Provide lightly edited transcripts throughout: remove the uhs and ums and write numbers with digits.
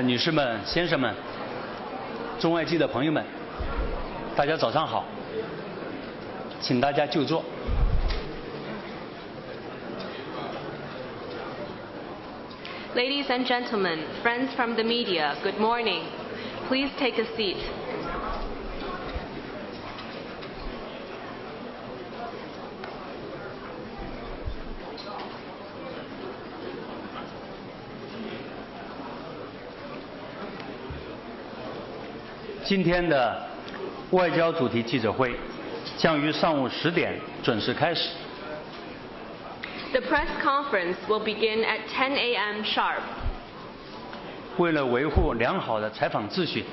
女士们、先生们、中外记者朋友们，大家早上好，请大家就坐。Ladies and gentlemen, friends from the media, good morning. Please take a seat. 今天的外交主题记者会将于上午10点准时开始。The press conference will begin at 10 a.m. sharp. 为了维护良好的采访秩序，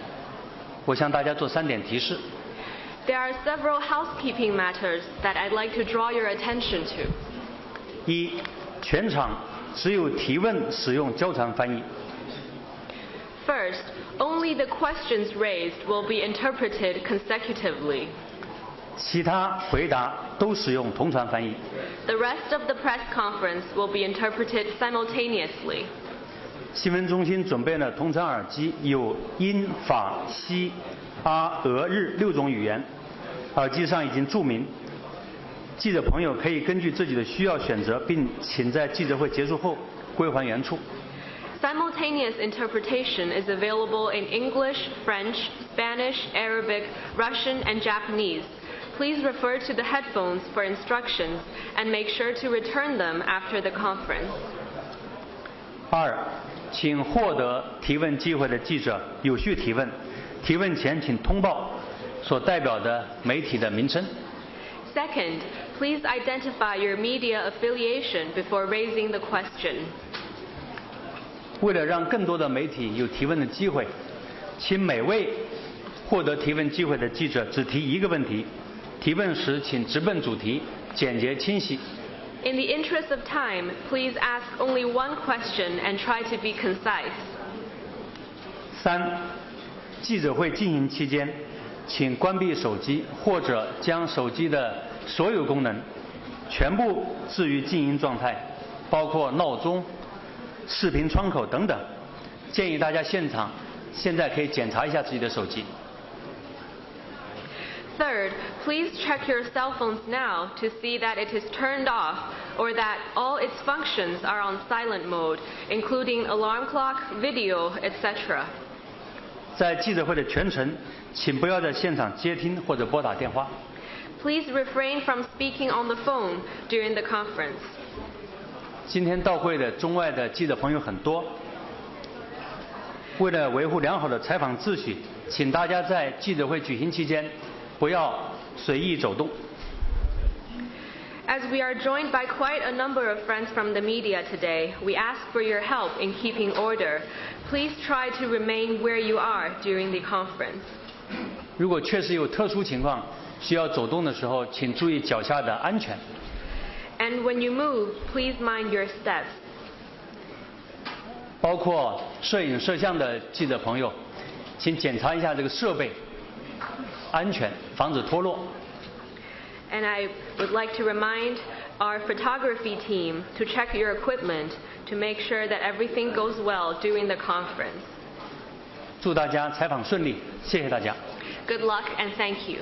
我向大家做3点提示。There are several housekeeping matters that I'd like to draw your attention to. 1. 全场只有提问使用交传翻译。First, only the questions raised will be interpreted consecutively. 其他回答都使用同传翻译。The rest of the press conference will be interpreted simultaneously. 新闻中心准备了同传耳机，有英、法、西、阿、俄、日6种语言，耳机上已经注明。记者朋友可以根据自己的需要选择，并请在记者会结束后归还原处。Simultaneous interpretation is available in English, French, Spanish, Arabic, Russian, and Japanese. Please refer to the headphones for instructions and make sure to return them after the conference. 2. 请获得提问机会的记者有序提问，提问前请通报所代表的媒体的名称。Second, please identify your media affiliation before raising the question. 为了让更多的媒体有提问的机会，请每位获得提问机会的记者只提1个问题，提问时请直奔主题，简洁清晰。In the interest of time, please ask only one question and try to be concise. 3. 记者会进行期间，请关闭手机或者将手机的所有功能全部置于静音状态，包括闹钟、视频窗口等等。建议大家现在可以检查一下自己的手机。Third, please check your cell phones now to see that it is turned off or that all its functions are on silent mode, including alarm clock, video, etc. 在记者会的全程，请不要在现场接听或者拨打电话。Please refrain from speaking on the phone during the conference. 今天到会的中外的记者朋友很多，为了维护良好的采访秩序，请大家在记者会举行期间不要随意走动。As we are joined by quite a number of friends from the media today, we ask for your help in keeping order. Please try to remain where you are during the conference. 如果确实有特殊情况需要走动的时候，请注意脚下的安全。And when you move, please mind your steps. 包括摄影摄像的记者朋友，请检查一下这个设备安全，防止脱落。And I would like to remind our photography team to check your equipment to make sure that everything goes well during the conference. 祝大家采访顺利，谢谢大家。Good luck and thank you.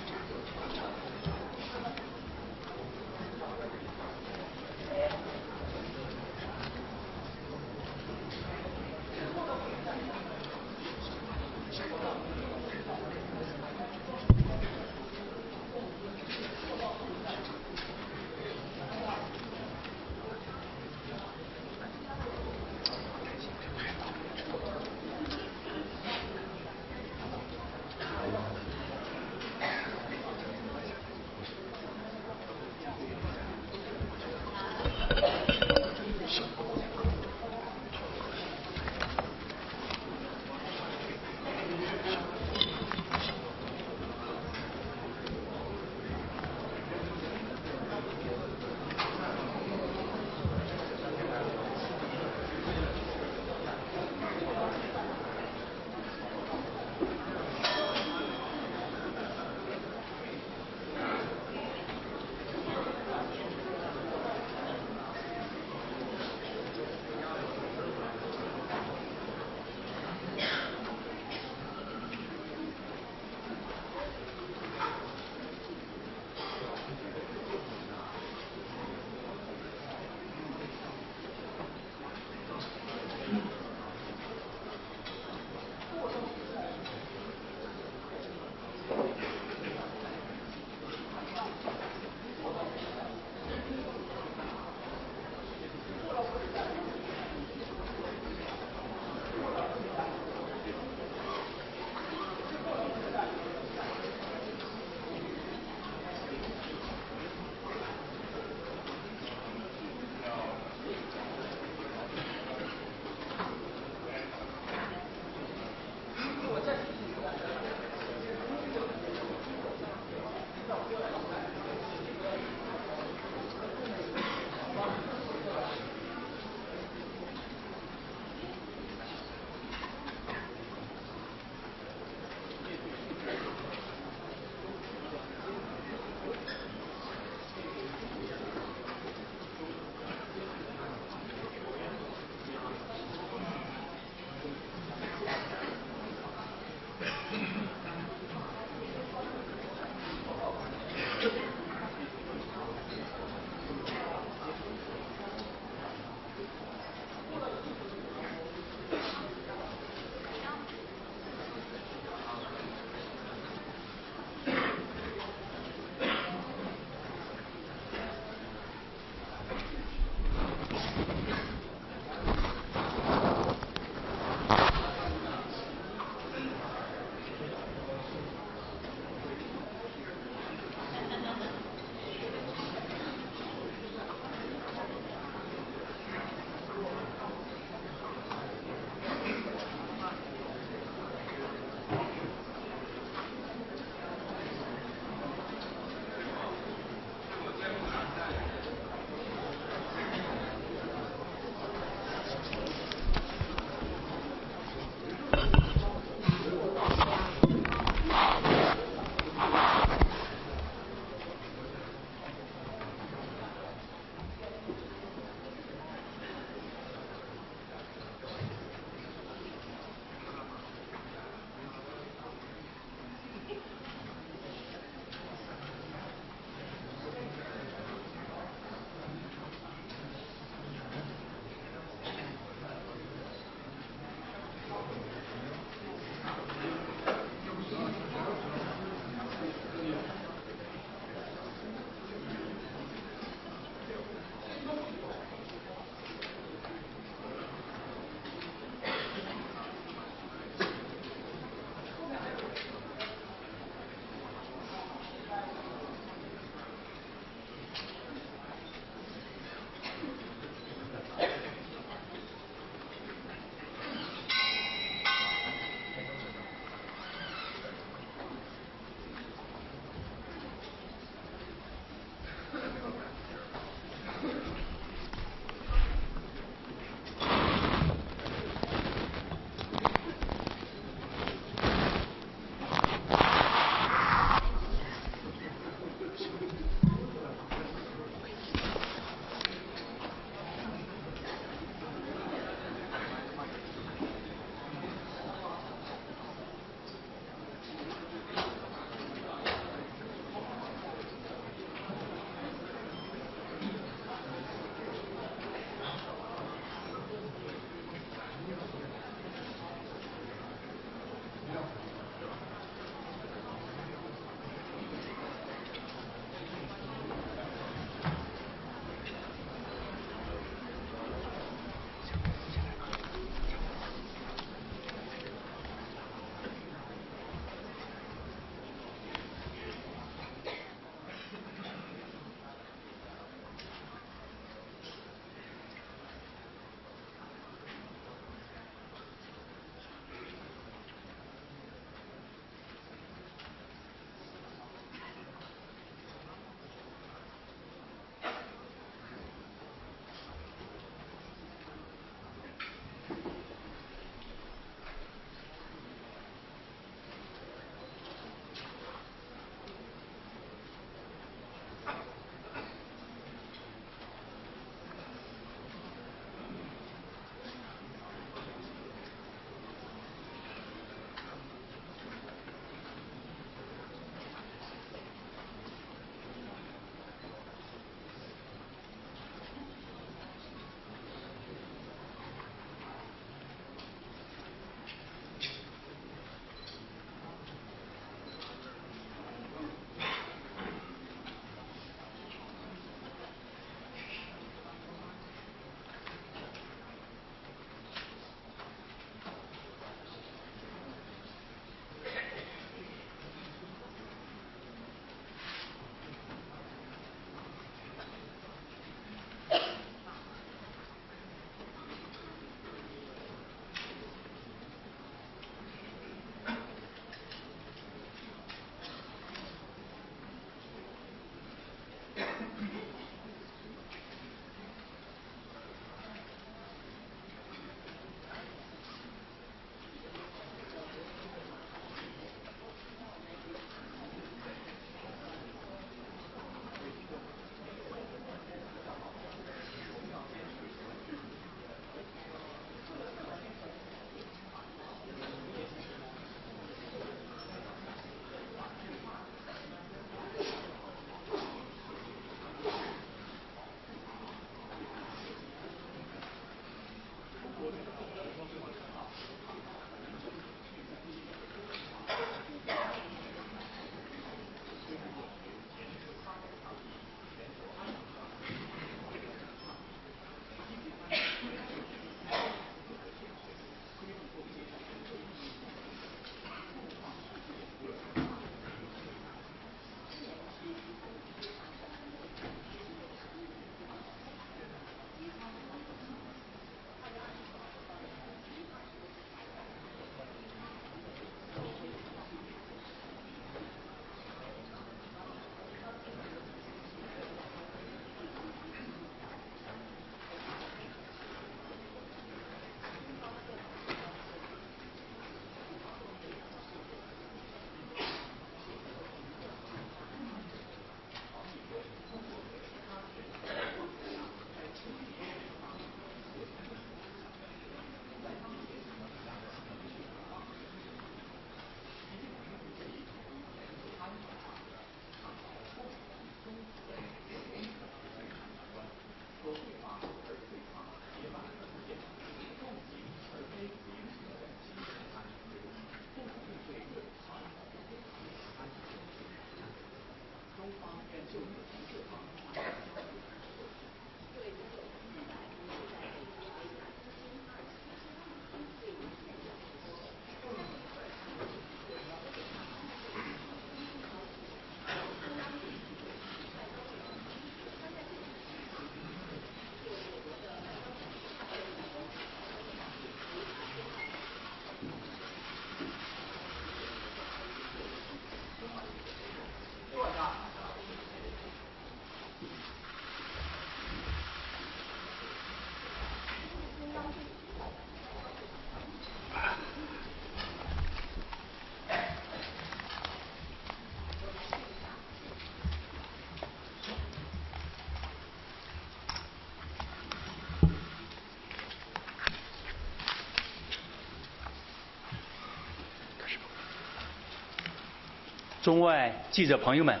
中外记者朋友们，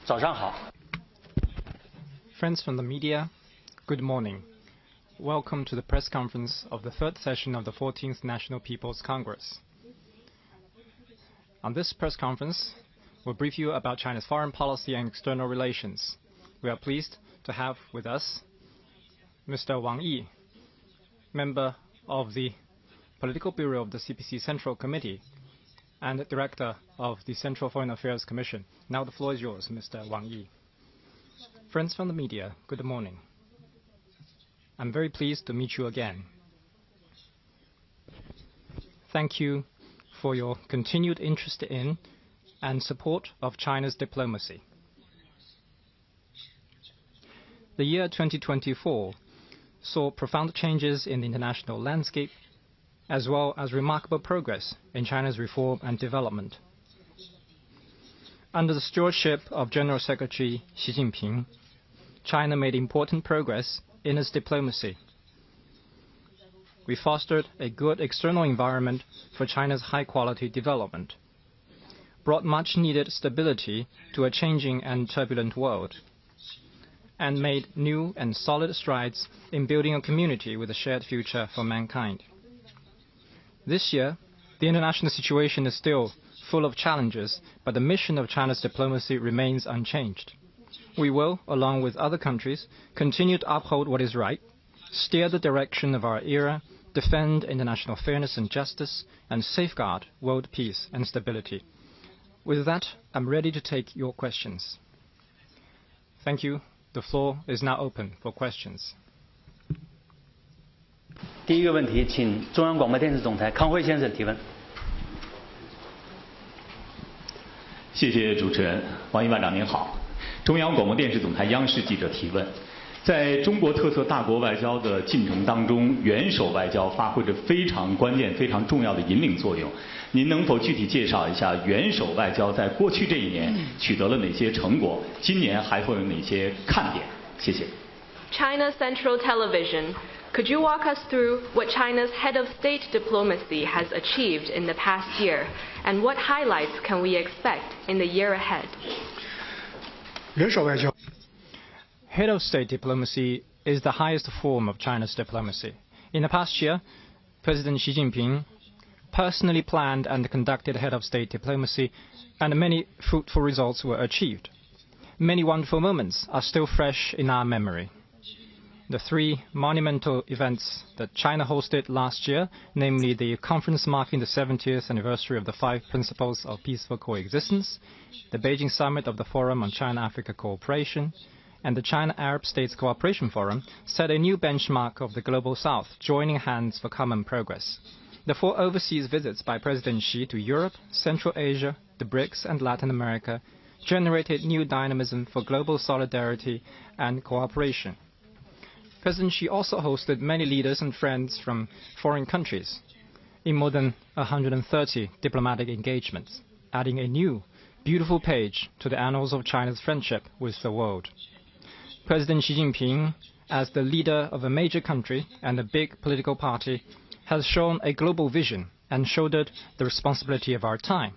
早上好。 Friends from the media, good morning. Welcome to the press conference of the third session of the 14th National People's Congress. On this press conference, we'll brief you about China's foreign policy and external relations. We are pleased to have with us Mr. Wang Yi, member of the Political Bureau of the CPC Central Committee and Director of the Central Foreign Affairs Commission. Now the floor is yours, Mr. Wang Yi. Friends from the media, good morning. I'm very pleased to meet you again. Thank you for your continued interest in and support of China's diplomacy. The year 2024 saw profound changes in the international landscape, as well as remarkable progress in China's reform and development. Under the stewardship of General Secretary Xi Jinping, China made important progress in its diplomacy. We fostered a good external environment for China's high-quality development, brought much-needed stability to a changing and turbulent world, and made new and solid strides in building a community with a shared future for mankind. This year, the international situation is still full of challenges, but the mission of China's diplomacy remains unchanged. We will, along with other countries, continue to uphold what is right, steer the direction of our era, defend international fairness and justice, and safeguard world peace and stability. With that, I'm ready to take your questions. Thank you. The floor is now open for questions. 第一个问题，请中央广播电视总台康辉先生提问。谢谢主持人，王毅外长您好。中央广播电视总台央视记者提问：在中国特色大国外交的进程当中，元首外交发挥着非常关键、非常重要的引领作用。您能否具体介绍一下元首外交在过去这一年取得了哪些成果？今年还会有哪些看点？谢谢。China Central Television, could you walk us through what China's head of state diplomacy has achieved in the past year, and what highlights can we expect in the year ahead? Head of state diplomacy is the highest form of China's diplomacy. In the past year, President Xi Jinping personally planned and conducted head of state diplomacy, and many fruitful results were achieved. Many wonderful moments are still fresh in our memory. The three monumental events that China hosted last year, namely the conference marking the 70th anniversary of the 5 Principles of Peaceful Coexistence, the Beijing Summit of the Forum on China-Africa Cooperation, and the China-Arab States Cooperation Forum, set a new benchmark of the Global South, joining hands for common progress. The 4 overseas visits by President Xi to Europe, Central Asia, the BRICS, and Latin America generated new dynamism for global solidarity and cooperation. President Xi also hosted many leaders and friends from foreign countries in more than 130 diplomatic engagements, adding a new, beautiful page to the annals of China's friendship with the world. President Xi Jinping, as the leader of a major country and a big political party, has shown a global vision and shouldered the responsibility of our time,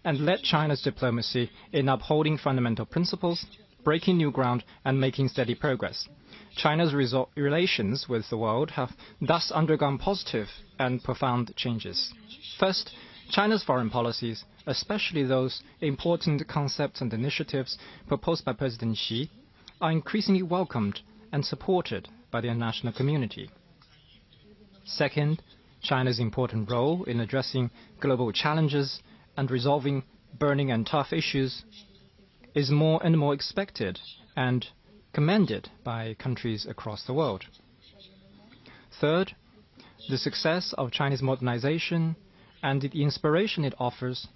and led China's diplomacy in upholding fundamental principles, breaking new ground, and making steady progress. China's relations with the world have thus undergone positive and profound changes. First, China's foreign policies, especially those important concepts and initiatives proposed by President Xi, are increasingly welcomed and supported by the international community. Second, China's important role in addressing global challenges and resolving burning and tough issues is more and more expected and commended by countries across the world. Third, the success of Chinese modernization and the inspiration it offers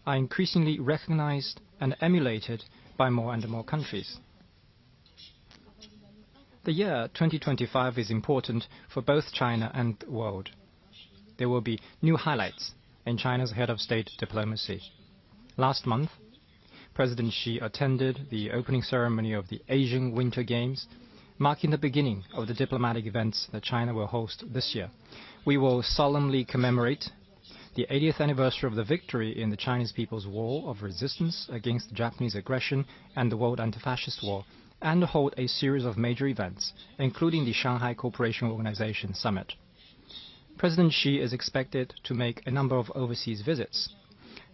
are increasingly recognized and emulated by more and more countries. The year 2025 is important for both China and the world. There will be new highlights in China's head of state diplomacy. Last month, President Xi attended the opening ceremony of the Asian Winter Games, marking the beginning of the diplomatic events that China will host this year. We will solemnly commemorate the 80th anniversary of the victory in the Chinese people's war of resistance against the Japanese aggression and the World Anti-Fascist War, and hold a series of major events, including the Shanghai Cooperation Organization Summit. President Xi is expected to make a number of overseas visits.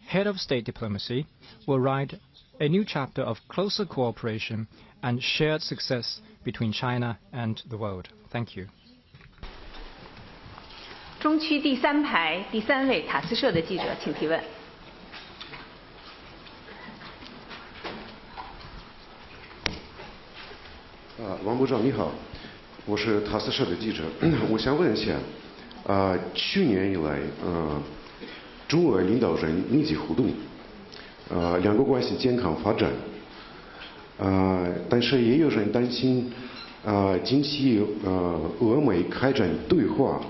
Head of state diplomacy will write a new chapter of closer cooperation and shared success between China and the world. Thank you. 中区第3排第3位塔斯社的记者，请提问。王部长你好，我是塔斯社的记者，我想问一下，去年以来，中俄领导人密集互动，两国关系健康发展，但是也有人担心，近期俄美开展对话，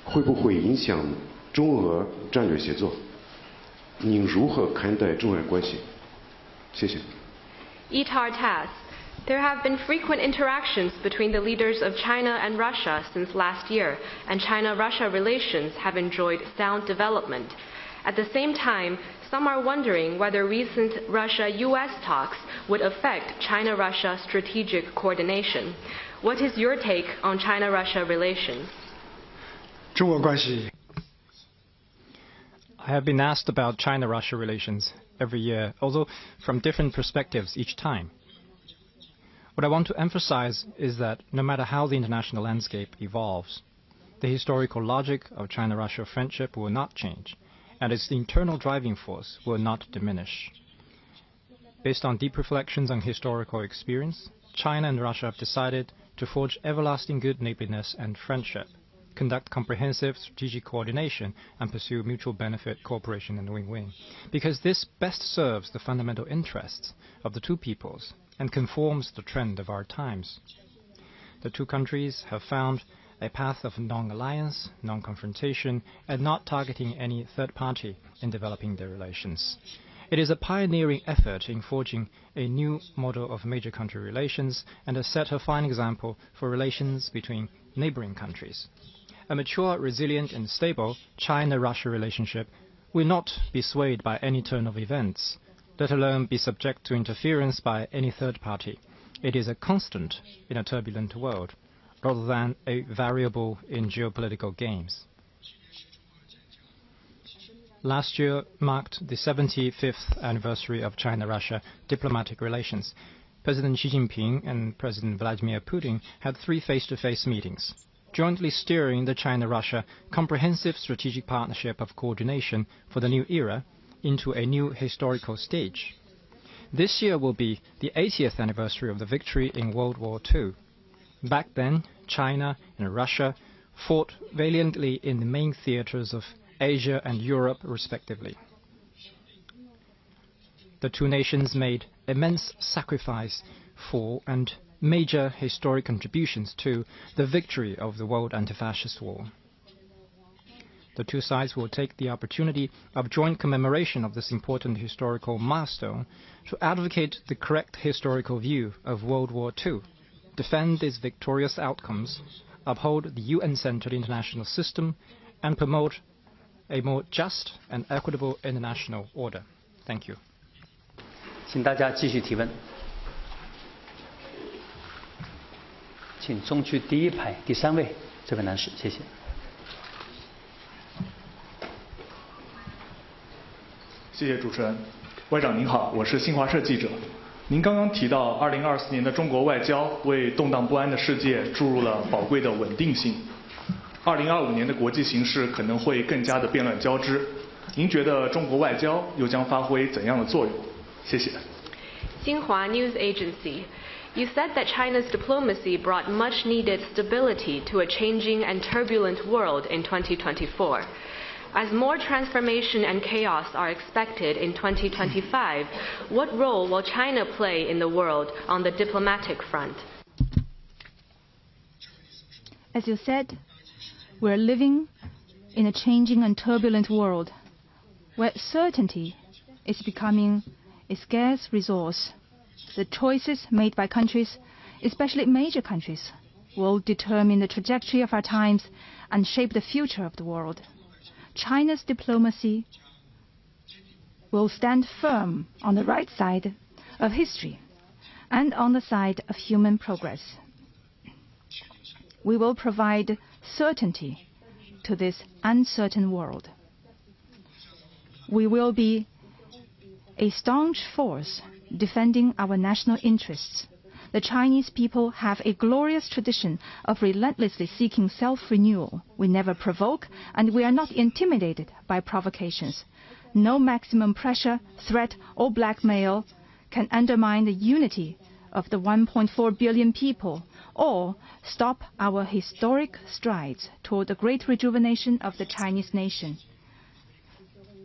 会不会影响中俄战略协作？您如何看待中俄关系？谢谢。Itar Tas. There have been frequent interactions between the leaders of China and Russia since last year, and China-Russia relations have enjoyed sound development. At the same time, some are wondering whether recent Russia-US talks would affect China-Russia strategic coordination. What is your take on China-Russia relations? 中俄关系 I have been asked about China-Russia relations every year, although from different perspectives each time. What I want to emphasize is that no matter how the international landscape evolves, the historical logic of China-Russia friendship will not change, and its internal driving force will not diminish. Based on deep reflections on historical experience, China and Russia have decided to forge everlasting good neighborliness and friendship, conduct comprehensive strategic coordination, and pursue mutual benefit cooperation and win-win, because this best serves the fundamental interests of the two peoples and conforms the trend of our times. The two countries have found a path of non-alliance, non-confrontation, and not targeting any third party in developing their relations. It is a pioneering effort in forging a new model of major country relations and has set a fine example for relations between neighboring countries. A mature, resilient, and stable China-Russia relationship will not be swayed by any turn of events, let alone be subject to interference by any third party. It is a constant in a turbulent world, rather than a variable in geopolitical games. Last year marked the 75th anniversary of China-Russia diplomatic relations. President Xi Jinping and President Vladimir Putin had 3 face-to-face meetings, jointly steering the China-Russia comprehensive strategic partnership of coordination for the new era into a new historical stage. This year will be the 80th anniversary of the victory in World War II. Back then, China and Russia fought valiantly in the main theaters of Asia and Europe, respectively. The two nations made immense sacrifice for and major historic contributions to the victory of the World Anti-Fascist War. The two sides will take the opportunity of joint commemoration of this important historical milestone to advocate the correct historical view of World War II, defend its victorious outcomes, uphold the UN-centered international system, and promote a more just and equitable international order. Thank you. 请大家继续提问。请中区第1排第3位这位男士，谢谢。谢谢主持人。外长您好，我是新华社记者。您刚刚提到2024年的中国外交为动荡不安的世界注入了宝贵的稳定性。2025年的国际形势可能会更加的变乱交织，您觉得中国外交又将发挥怎样的作用？谢谢。Xinhua News Agency. You said that China's diplomacy brought much needed stability to a changing and turbulent world in 2024. As more transformation and chaos are expected in 2025, what role will China play in the world on the diplomatic front? As you said, we're living in a changing and turbulent world where certainty is becoming a scarce resource. The choices made by countries, especially major countries, will determine the trajectory of our times and shape the future of the world. China's diplomacy will stand firm on the right side of history and on the side of human progress. We will provide certainty to this uncertain world. We will be a staunch force defending our national interests. The Chinese people have a glorious tradition of relentlessly seeking self-renewal. We never provoke, and we are not intimidated by provocations. No maximum pressure, threat, or blackmail can undermine the unity of the 1.4 billion people or stop our historic strides toward the great rejuvenation of the Chinese nation.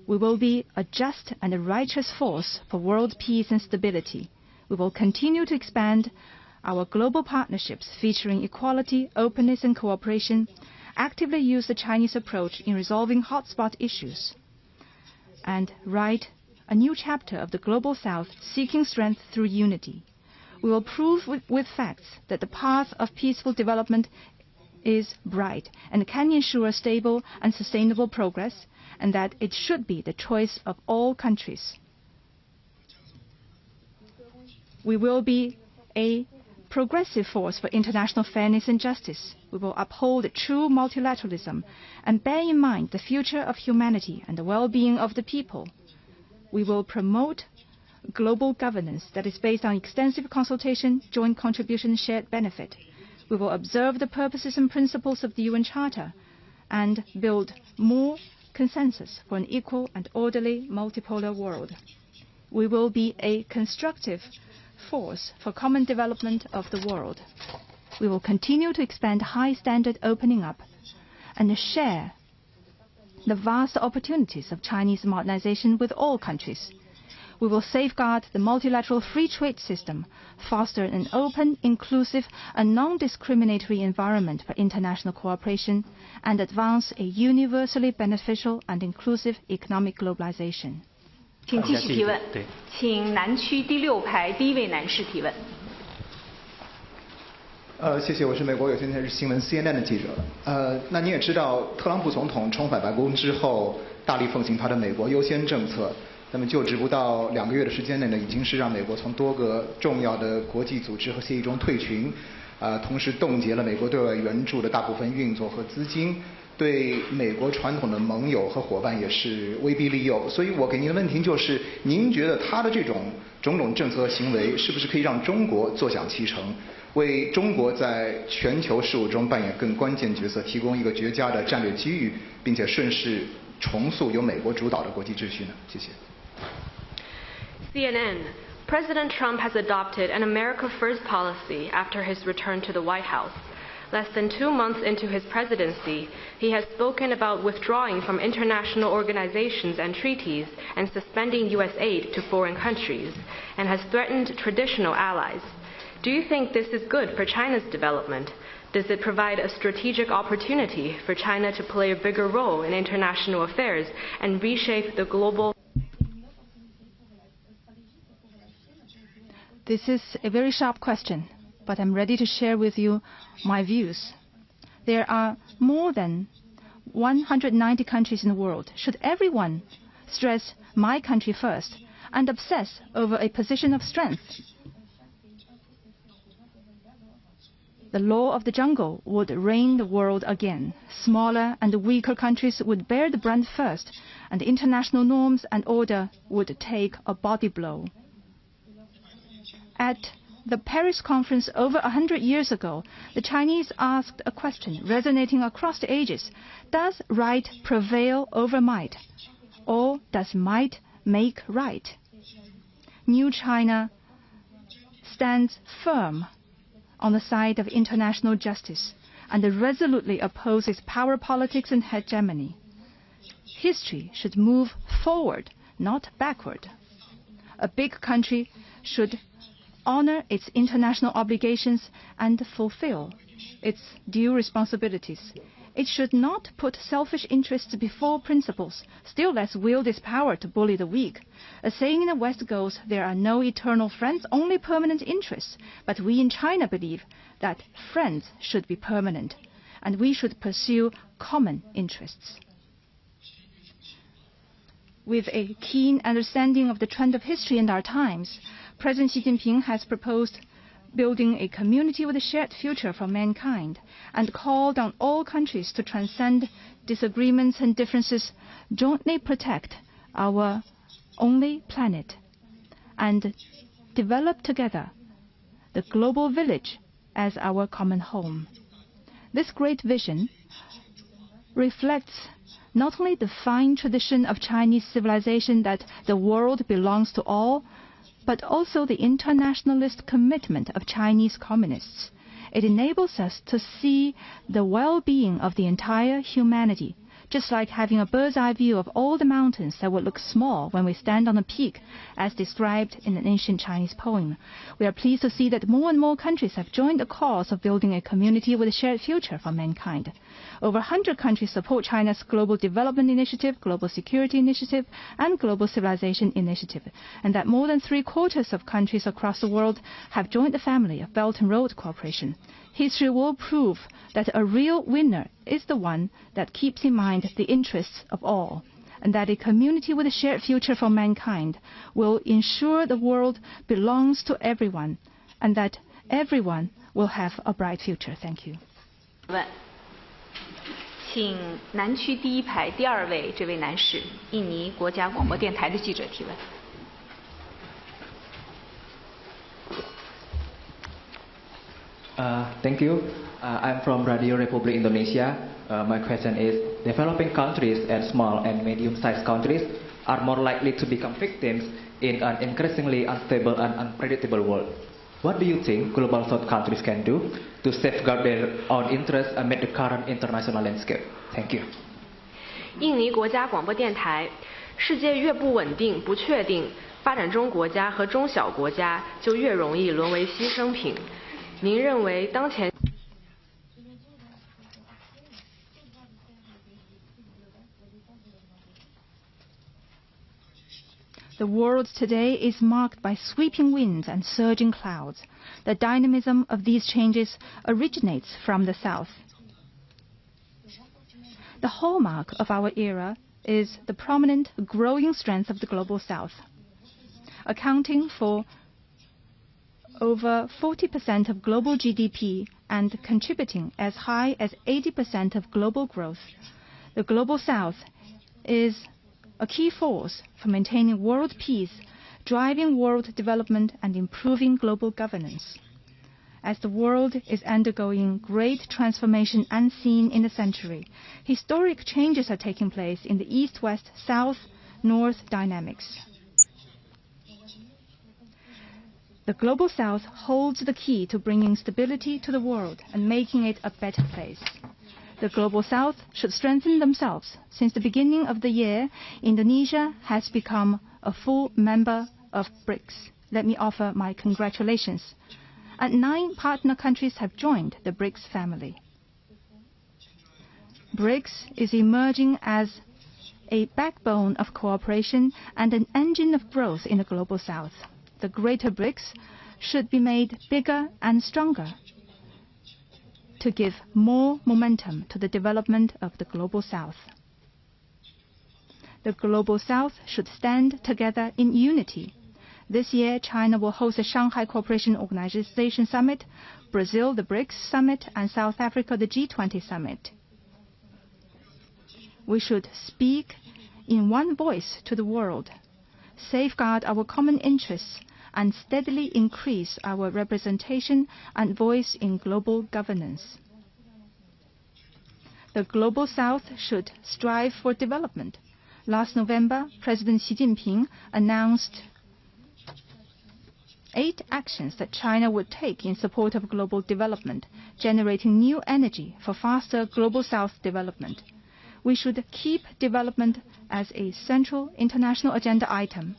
We will be a just and a righteous force for world peace and stability. We will continue to expand our global partnerships featuring equality, openness, and cooperation, actively use the Chinese approach in resolving hotspot issues, and write a new chapter of the Global South seeking strength through unity. We will prove with facts that the path of peaceful development is bright and can ensure stable and sustainable progress, and that it should be the choice of all countries. We will be a progressive force for international fairness and justice. We will uphold true multilateralism and bear in mind the future of humanity and the well-being of the people. We will promote global governance that is based on extensive consultation, joint contribution, and shared benefit. We will observe the purposes and principles of the UN Charter and build more consensus for an equal and orderly multipolar world. We will be a constructive force for common development of the world. We will continue to expand high-standard opening up and share the vast opportunities of Chinese modernization with all countries. We will safeguard the multilateral free trade system, foster an open, inclusive, and non-discriminatory environment for international cooperation, and advance a universally beneficial and inclusive economic globalization. 请继续提问，请南区第6排第1位男士提问。谢谢，我是美国有线电视新闻 CNN 的记者。那你也知道，特朗普总统重返白宫之后，大力奉行他的美国优先政策。那么就职不到2个月的时间内呢，已经是让美国从多个重要的国际组织和协议中退群，同时冻结了美国对外援助的大部分运作和资金，对美国传统的盟友和伙伴也是威逼利诱。所以我给您的问题就是，您觉得他的这种种种政策和行为，是不是可以让中国坐享其成，为中国在全球事务中扮演更关键角色提供一个绝佳的战略机遇，并且顺势重塑由美国主导的国际秩序呢？谢谢。CNN. President Trump has adopted an America First policy after his return to the White House. Less than 2 months into his presidency, he has spoken about withdrawing from international organizations and treaties and suspending U.S. aid to foreign countries, and has threatened traditional allies. Do you think this is good for China's development? Does it provide a strategic opportunity for China to play a bigger role in international affairs and reshape the global? This is a very sharp question, but I'm ready to share with you my views. There are more than 190 countries in the world. Should everyone stress my country first and obsess over a position of strength? The law of the jungle would reign the world again. Smaller and weaker countries would bear the brunt first, and international norms and order would take a body blow. At the Paris conference over 100 years ago, the Chinese asked a question resonating across the ages. Does right prevail over might? Or does might make right? New China stands firm on the side of international justice and resolutely opposes power politics and hegemony. History should move forward, not backward. A big country should honor its international obligations and fulfill its due responsibilities. It should not put selfish interests before principles, still less wield its power to bully the weak. A saying in the West goes, there are no eternal friends, only permanent interests. But we in China believe that friends should be permanent, and we should pursue common interests. With a keen understanding of the trend of history and our times, President Xi Jinping has proposed building a community with a shared future for mankind and called on all countries to transcend disagreements and differences, jointly protect our only planet, and develop together the global village as our common home. This great vision reflects not only the fine tradition of Chinese civilization that the world belongs to all, but also the internationalist commitment of Chinese communists. It enables us to see the well-being of the entire humanity, just like having a bird's-eye view of all the mountains that would look small when we stand on a peak, as described in an ancient Chinese poem. We are pleased to see that more and more countries have joined the cause of building a community with a shared future for mankind. Over 100 countries support China's Global Development Initiative, Global Security Initiative, and Global Civilization Initiative, and that more than 3/4 of countries across the world have joined the family of Belt and Road Cooperation. History will prove that a real winner is the one that keeps in mind the interests of all, and that a community with a shared future for mankind will ensure the world belongs to everyone, and that everyone will have a bright future. Thank you. 请南区第一排第2位这位男士，印尼国家广播电台的记者提问。Thank you. I'm from Radio Republic Indonesia. My question is, developing countries and small and medium-sized countries are more likely to become victims in an increasingly unstable and unpredictable world. What do you think Global South countries can do to safeguard their own interests amid the current international landscape? Thank you. 印尼国家广播电台，世界越不稳定、不确定，发展中国家和中小国家就越容易沦为牺牲品。您认为当前 The world today is marked by sweeping winds and surging clouds. The dynamism of these changes originates from the South. The hallmark of our era is the prominent growing strength of the Global South, accounting for over 40% of global GDP and contributing as high as 80% of global growth. The Global South is a key force for maintaining world peace, driving world development, and improving global governance. As the world is undergoing great transformation unseen in a century, historic changes are taking place in the East-West, South-North dynamics. The Global South holds the key to bringing stability to the world and making it a better place. The Global South should strengthen themselves. Since the beginning of the year, Indonesia has become a full member of BRICS. Let me offer my congratulations. And 9 partner countries have joined the BRICS family. BRICS is emerging as a backbone of cooperation and an engine of growth in the Global South. The greater BRICS should be made bigger and stronger to give more momentum to the development of the Global South. The Global South should stand together in unity. This year, China will host the Shanghai Cooperation Organization Summit, Brazil the BRICS Summit, and South Africa the G20 Summit. We should speak in one voice to the world, safeguard our common interests, and steadily increase our representation and voice in global governance. The Global South should strive for development. Last November, President Xi Jinping announced 8 actions that China would take in support of global development, generating new energy for faster Global South development. We should keep development as a central international agenda item,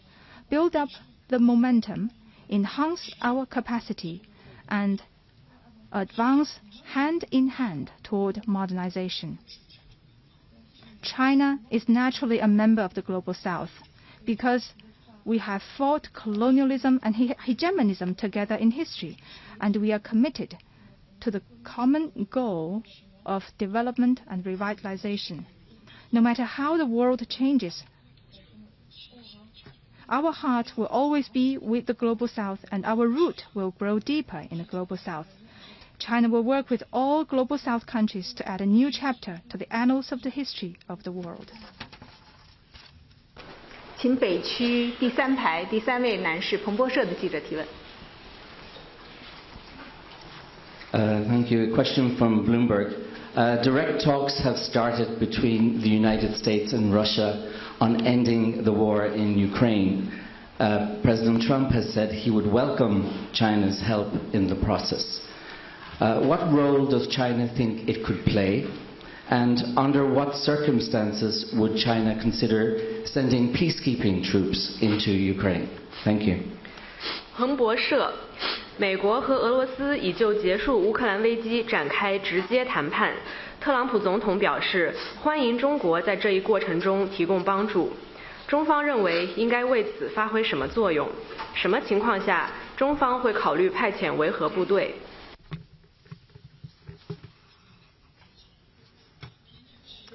build up the momentum, enhance our capacity, and advance hand in hand toward modernization. China is naturally a member of the Global South because we have fought colonialism and hegemonism together in history, and we are committed to the common goal of development and revitalization. No matter how the world changes, Our heart will always be with the Global South, and our root will grow deeper in the Global South. China will work with all Global South countries to add a new chapter to the annals of the history of the world. 请北区第3排第3位男士，彭博社的记者提问。Thank you. A question from Bloomberg. Direct talks have started between the United States and Russia on ending the war in Ukraine. President Trump has said he would welcome China's help in the process. What role does China think it could play? And under what circumstances would China consider sending peacekeeping troops into Ukraine? Thank you. 彭博社，美国和俄罗斯已就结束乌克兰危机展开直接谈判。特朗普总统表示，欢迎中国在这一过程中提供帮助。中方认为应该为此发挥什么作用？什么情况下中方会考虑派遣维和部队？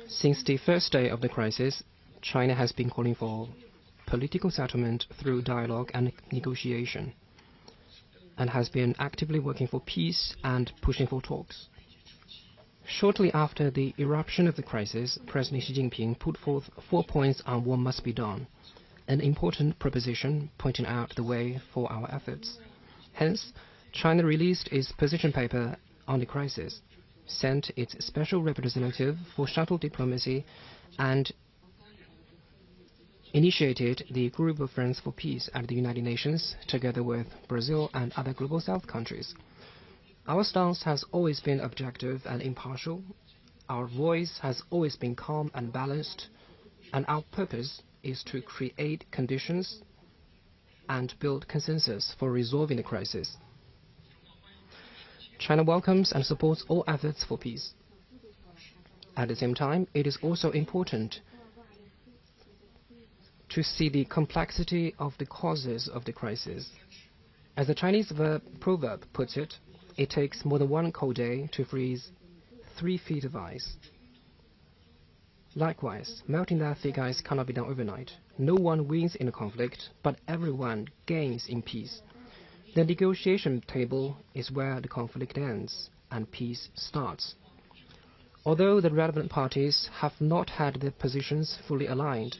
Since the first day of the crisis, China has been calling for political settlement through dialogue and negotiation, and has been actively working for peace and pushing for talks. Shortly after the eruption of the crisis, President Xi Jinping put forth 4 points on what must be done, an important proposition pointing out the way for our efforts. Hence, China released its position paper on the crisis, sent its special representative for shuttle diplomacy, and initiated the Group of Friends for Peace at the United Nations, together with Brazil and other Global South countries. Our stance has always been objective and impartial. Our voice has always been calm and balanced, and our purpose is to create conditions and build consensus for resolving the crisis. China welcomes and supports all efforts for peace. At the same time, it is also important to see the complexity of the causes of the crisis. As the Chinese proverb puts it, it takes more than 1 cold day to freeze 3 feet of ice. Likewise, melting that thick ice cannot be done overnight. No one wins in a conflict, but everyone gains in peace. The negotiation table is where the conflict ends and peace starts. Although the relevant parties have not had their positions fully aligned,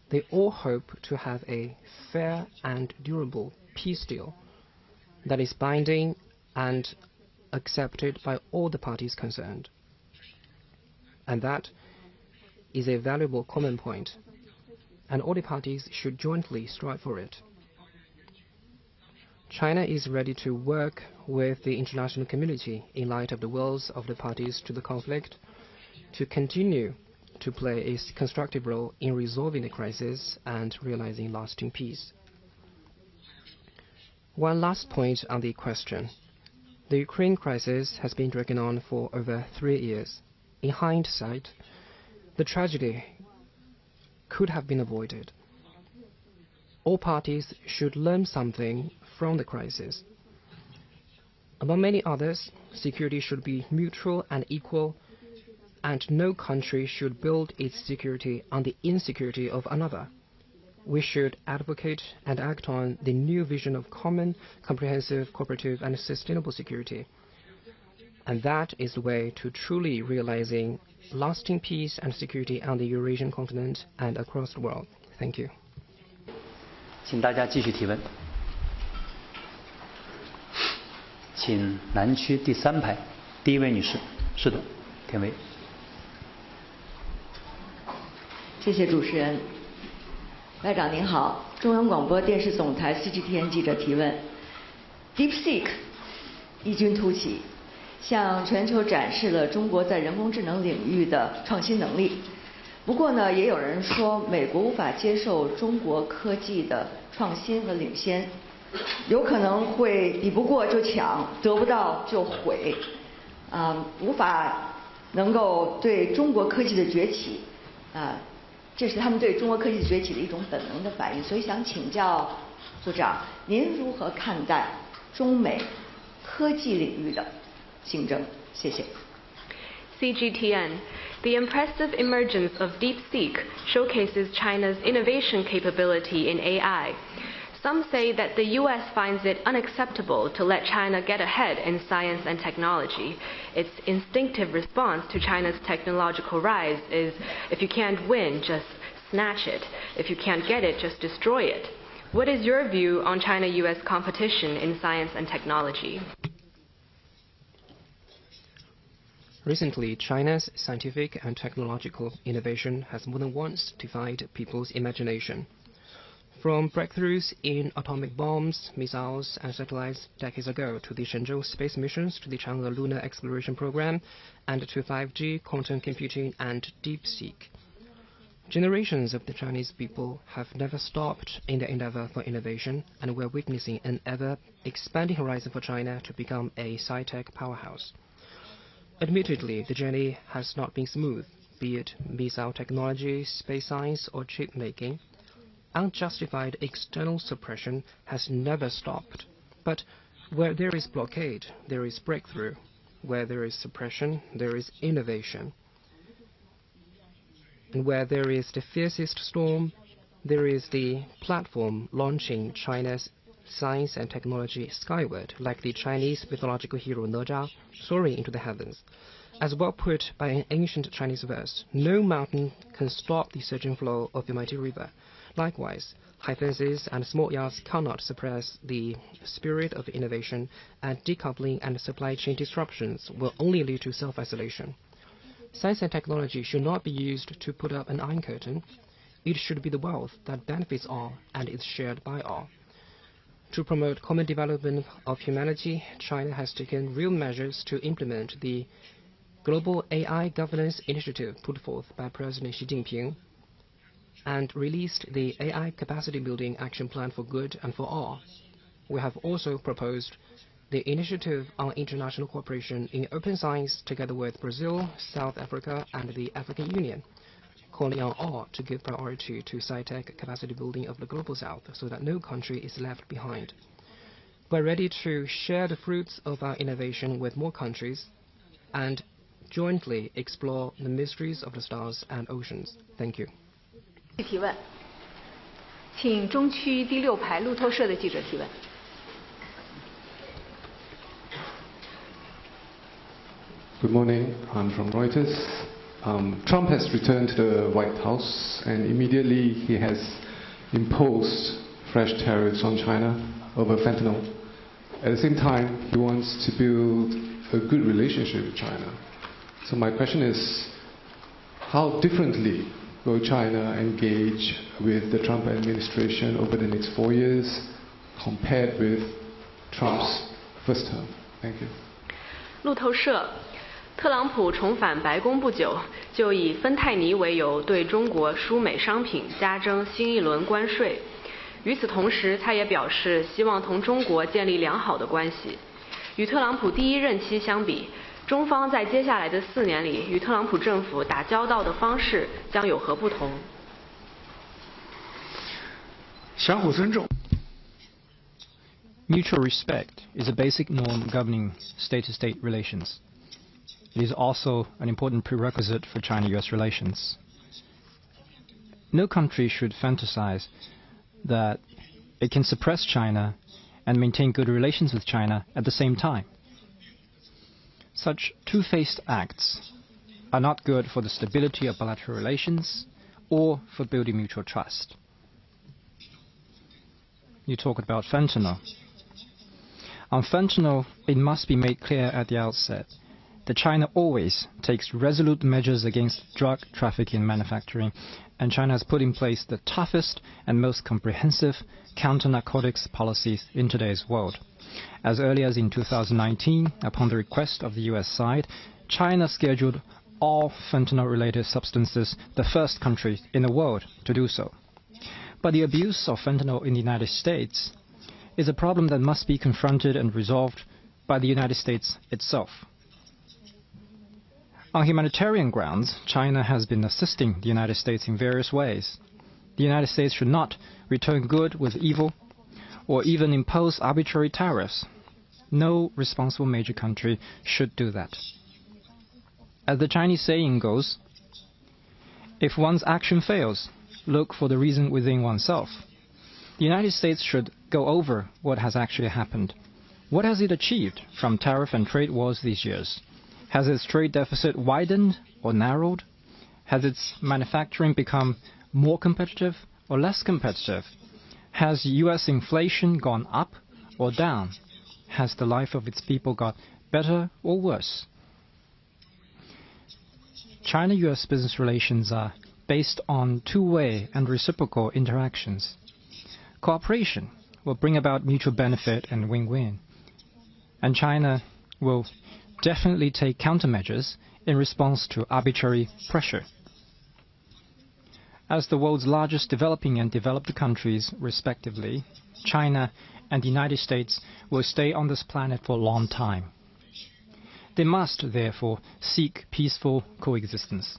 they all hope to have a fair and durable peace deal that is binding and accepted by all the parties concerned. And that is a valuable common point, and all the parties should jointly strive for it. China is ready to work with the international community in light of the wills of the parties to the conflict to continue to play a constructive role in resolving the crisis and realizing lasting peace. One last point on the question. The Ukraine crisis has been dragging on for over 3 years. In hindsight, the tragedy could have been avoided. All parties should learn something from the crisis. Among many others, security should be mutual and equal, and no country should build its security on the insecurity of another. We should advocate and act on the new vision of common, comprehensive, cooperative, and sustainable security. And that is the way to truly realizing lasting peace and security on the Eurasian continent and across the world. Thank you. 请大家继续提问。请南区第3排第1位女士，是的，田薇。谢谢主持人。外长您好，中央广播电视总台 CGTN 记者提问。DeepSeek 异军突起，向全球展示了中国在人工智能领域的创新能力。不过呢，也有人说美国无法接受中国科技的创新和领先，有可能会比不过就抢，得不到就毁，无法能够对中国科技的崛起，这是他们对中国科技崛起的一种本能的反应。所以想请教组长，您如何看待中美科技领域的竞争？谢谢。CGTN. The impressive emergence of DeepSeek showcases China's innovation capability in AI. Some say that the U.S. finds it unacceptable to let China get ahead in science and technology. Its instinctive response to China's technological rise is, if you can't win, just snatch it. If you can't get it, just destroy it. What is your view on China-U.S. competition in science and technology? Recently, China's scientific and technological innovation has more than once defied people's imagination. From breakthroughs in atomic bombs, missiles, and satellites decades ago to the Shenzhou space missions, to the Chang'e lunar exploration program, and to 5G, quantum computing, and DeepSeek. Generations of the Chinese people have never stopped in their endeavor for innovation, and we're witnessing an ever-expanding horizon for China to become a sci-tech powerhouse. Admittedly, the journey has not been smooth, be it missile technology, space science, or chip making. Unjustified external suppression has never stopped. But where there is blockade, there is breakthrough. Where there is suppression, there is innovation. And where there is the fiercest storm, there is the platform launching China's science and technology skyward, like the Chinese mythological hero哪吒soaring into the heavens. As well put by an ancient Chinese verse, no mountain can stop the surging flow of the mighty river. Likewise, high fences and small yards cannot suppress the spirit of innovation, and decoupling and supply chain disruptions will only lead to self-isolation. Science and technology should not be used to put up an iron curtain. It should be the wealth that benefits all and is shared by all. To promote common development of humanity, China has taken real measures to implement the Global AI Governance Initiative put forth by President Xi Jinping and released the AI Capacity Building Action Plan for Good and for All. We have also proposed the Initiative on International Cooperation in Open Science together with Brazil, South Africa, and the African Union, calling on all to give priority to sci-tech capacity building of the Global South so that no country is left behind. We're ready to share the fruits of our innovation with more countries and jointly explore the mysteries of the stars and oceans. Thank you. 提问，请中区第6排路透社的记者提问。Good morning. I'm from Reuters. Trump has returned to the White House, and immediately he has imposed fresh tariffs on China over fentanyl. At the same time, he wants to build a good relationship with China. So my question is, how differently will China engage with the Trump administration over the next 4 years compared with Trump's first term? Thank you. 路透社，特朗普重返白宫不久，就以芬太尼为由对中国输美商品加征新一轮关税。与此同时，他也表示希望同中国建立良好的关系。与特朗普第一任期相比，中方在接下来的4年里与特朗普政府打交道的方式将有何不同？相互尊重。 Mutual respect is a basic norm governing state-to-state relations. It is also an important prerequisite for China-US relations. No country should fantasize that it can suppress China and maintain good relations with China at the same time. Such two-faced acts are not good for the stability of bilateral relations or for building mutual trust. You talked about fentanyl. On fentanyl, it must be made clear at the outset that China always takes resolute measures against drug trafficking and manufacturing, and China has put in place the toughest and most comprehensive counter-narcotics policies in today's world. As early as in 2019, upon the request of the US side, China scheduled all fentanyl-related substances the first country in the world to do so. But the abuse of fentanyl in the United States is a problem that must be confronted and resolved by the United States itself. On humanitarian grounds, China has been assisting the United States in various ways. The United States should not return good with evil or even impose arbitrary tariffs. No responsible major country should do that. As the Chinese saying goes, If one's action fails, look for the reason within oneself. The United States should go over what has actually happened. What has it achieved from tariff and trade wars these years? Has its trade deficit widened or narrowed? Has its manufacturing become more competitive or less competitive? Has U.S. inflation gone up or down? Has the life of its people got better or worse? China-U.S. business relations are based on two-way and reciprocal interactions. Cooperation will bring about mutual benefit and win-win. And China will definitely take countermeasures in response to arbitrary pressure. As the world's largest developing and developed countries, respectively, China and the United States will stay on this planet for a long time. They must, therefore, seek peaceful coexistence.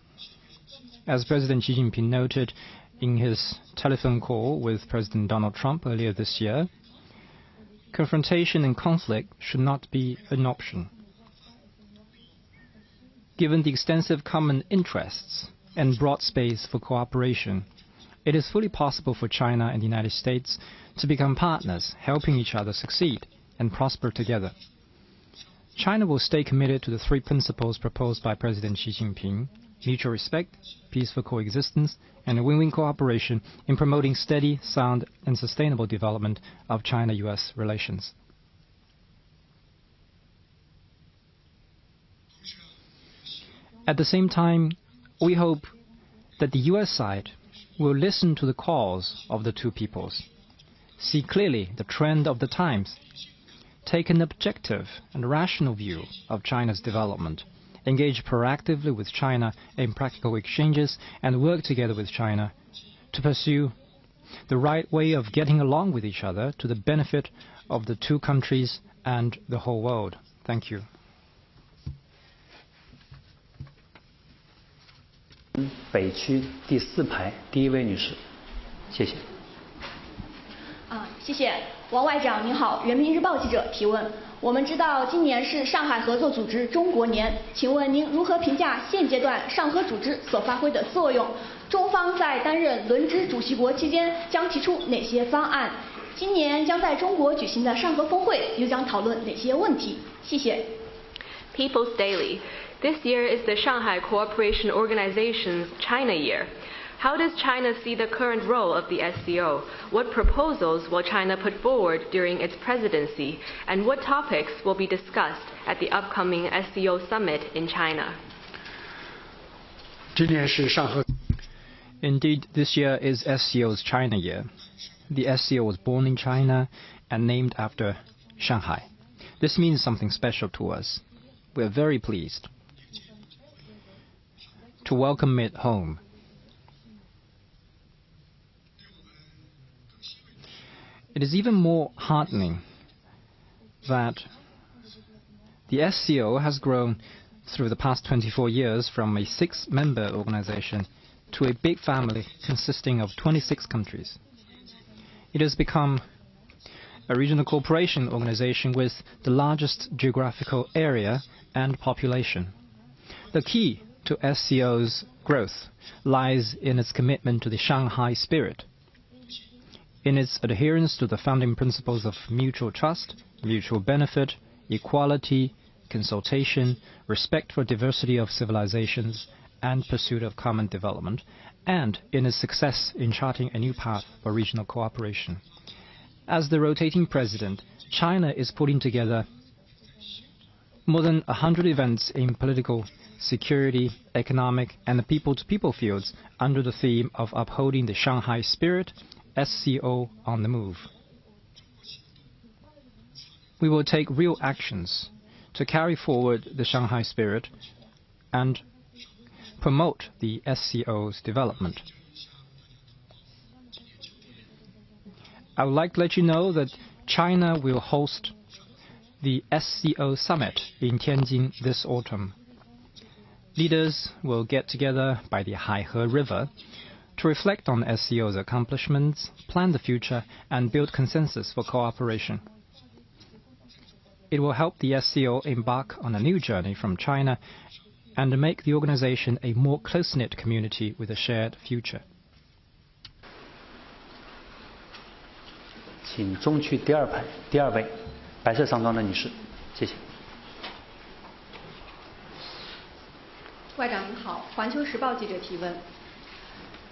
As President Xi Jinping noted in his telephone call with President Donald Trump earlier this year, confrontation and conflict should not be an option. Given the extensive common interests and broad space for cooperation, it is fully possible for China and the United States to become partners, helping each other succeed and prosper together. China will stay committed to the three principles proposed by President Xi Jinping: mutual respect, peaceful coexistence, and win-win cooperation in promoting steady, sound, and sustainable development of China-U.S. relations. At the same time, we hope that the U.S. side will listen to the calls of the two peoples, see clearly the trend of the times, take an objective and rational view of China's development, engage proactively with China in practical exchanges, and work together with China to pursue the right way of getting along with each other to the benefit of the two countries and the whole world. Thank you. 北区第4排第一位女士，谢谢。谢谢王外长您好，人民日报记者提问。我们知道今年是上海合作组织中国年，请问您如何评价现阶段上合组织所发挥的作用？中方在担任轮值主席国期间将提出哪些方案？今年将在中国举行的上合峰会又将讨论哪些问题？谢谢。People's Daily. This year is the Shanghai Cooperation Organization's China Year. How does China see the current role of the SCO? What proposals will China put forward during its presidency? And what topics will be discussed at the upcoming SCO summit in China? Indeed, this year is SCO's China Year. The SCO was born in China and named after Shanghai. This means something special to us. We are very pleased to welcome it home. It is even more heartening that the SCO has grown through the past 24 years from a 6-member organization to a big family consisting of 26 countries. It has become a regional cooperation organization with the largest geographical area and population. The key to SCO's growth lies in its commitment to the Shanghai spirit, in its adherence to the founding principles of mutual trust, mutual benefit, equality, consultation, respect for diversity of civilizations, and pursuit of common development, and in its success in charting a new path for regional cooperation. As the rotating president, China is putting together more than 100 events in political, security, economic, and people-to-people fields under the theme of upholding the Shanghai spirit, SCO on the move. We will take real actions to carry forward the Shanghai spirit and promote the SCO's development. I would like to let you know that China will host the SCO summit in Tianjin this autumn. Leaders will get together by the Haihe River to reflect on SCO's accomplishments, plan the future, and build consensus for cooperation. It will help the SCO embark on a new journey from China and make the organization a more close-knit community with a shared future. 请中区第二排第二位白色上装的女士，谢谢。外长您好，环球时报记者提问。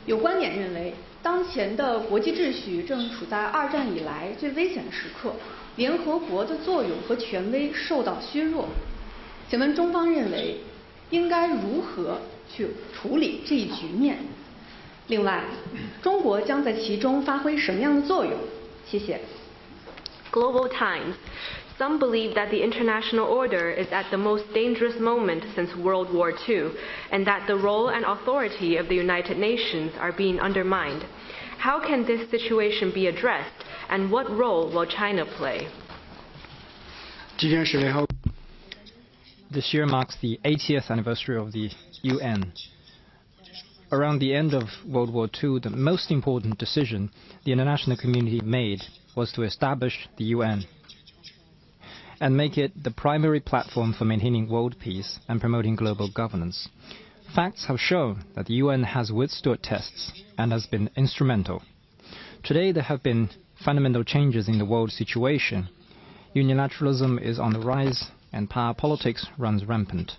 有观点认为，当前的国际秩序正处在2战以来最危险的时刻，联合国的作用和权威受到削弱。请问中方认为应该如何去处理这一局面？另外，中国将在其中发挥什么样的作用？谢谢。Global Times. Some believe that the international order is at the most dangerous moment since World War II, and that the role and authority of the United Nations are being undermined. How can this situation be addressed, and what role will China play? This year marks the 80th anniversary of the UN. Around the end of World War II, the most important decision the international community made was to establish the UN and make it the primary platform for maintaining world peace and promoting global governance. Facts have shown that the UN has withstood tests and has been instrumental. Today there have been fundamental changes in the world situation. Unilateralism is on the rise and power politics runs rampant.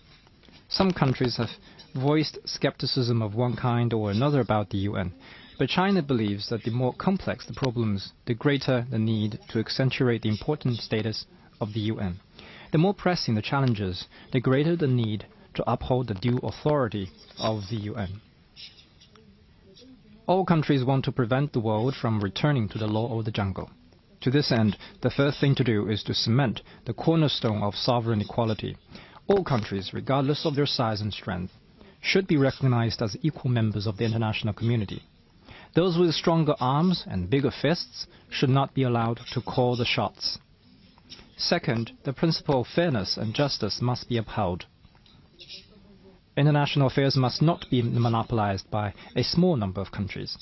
Some countries have voiced skepticism of one kind or another about the UN, but China believes that the more complex the problems, the greater the need to accentuate the important status of the UN. The more pressing the challenges, the greater the need to uphold the due authority of the UN. All countries want to prevent the world from returning to the law of the jungle. To this end, the first thing to do is to cement the cornerstone of sovereign equality. All countries, regardless of their size and strength, should be recognized as equal members of the international community. Those with stronger arms and bigger fists should not be allowed to call the shots. Second, the principle of fairness and justice must be upheld. International affairs must not be monopolized by a small number of countries.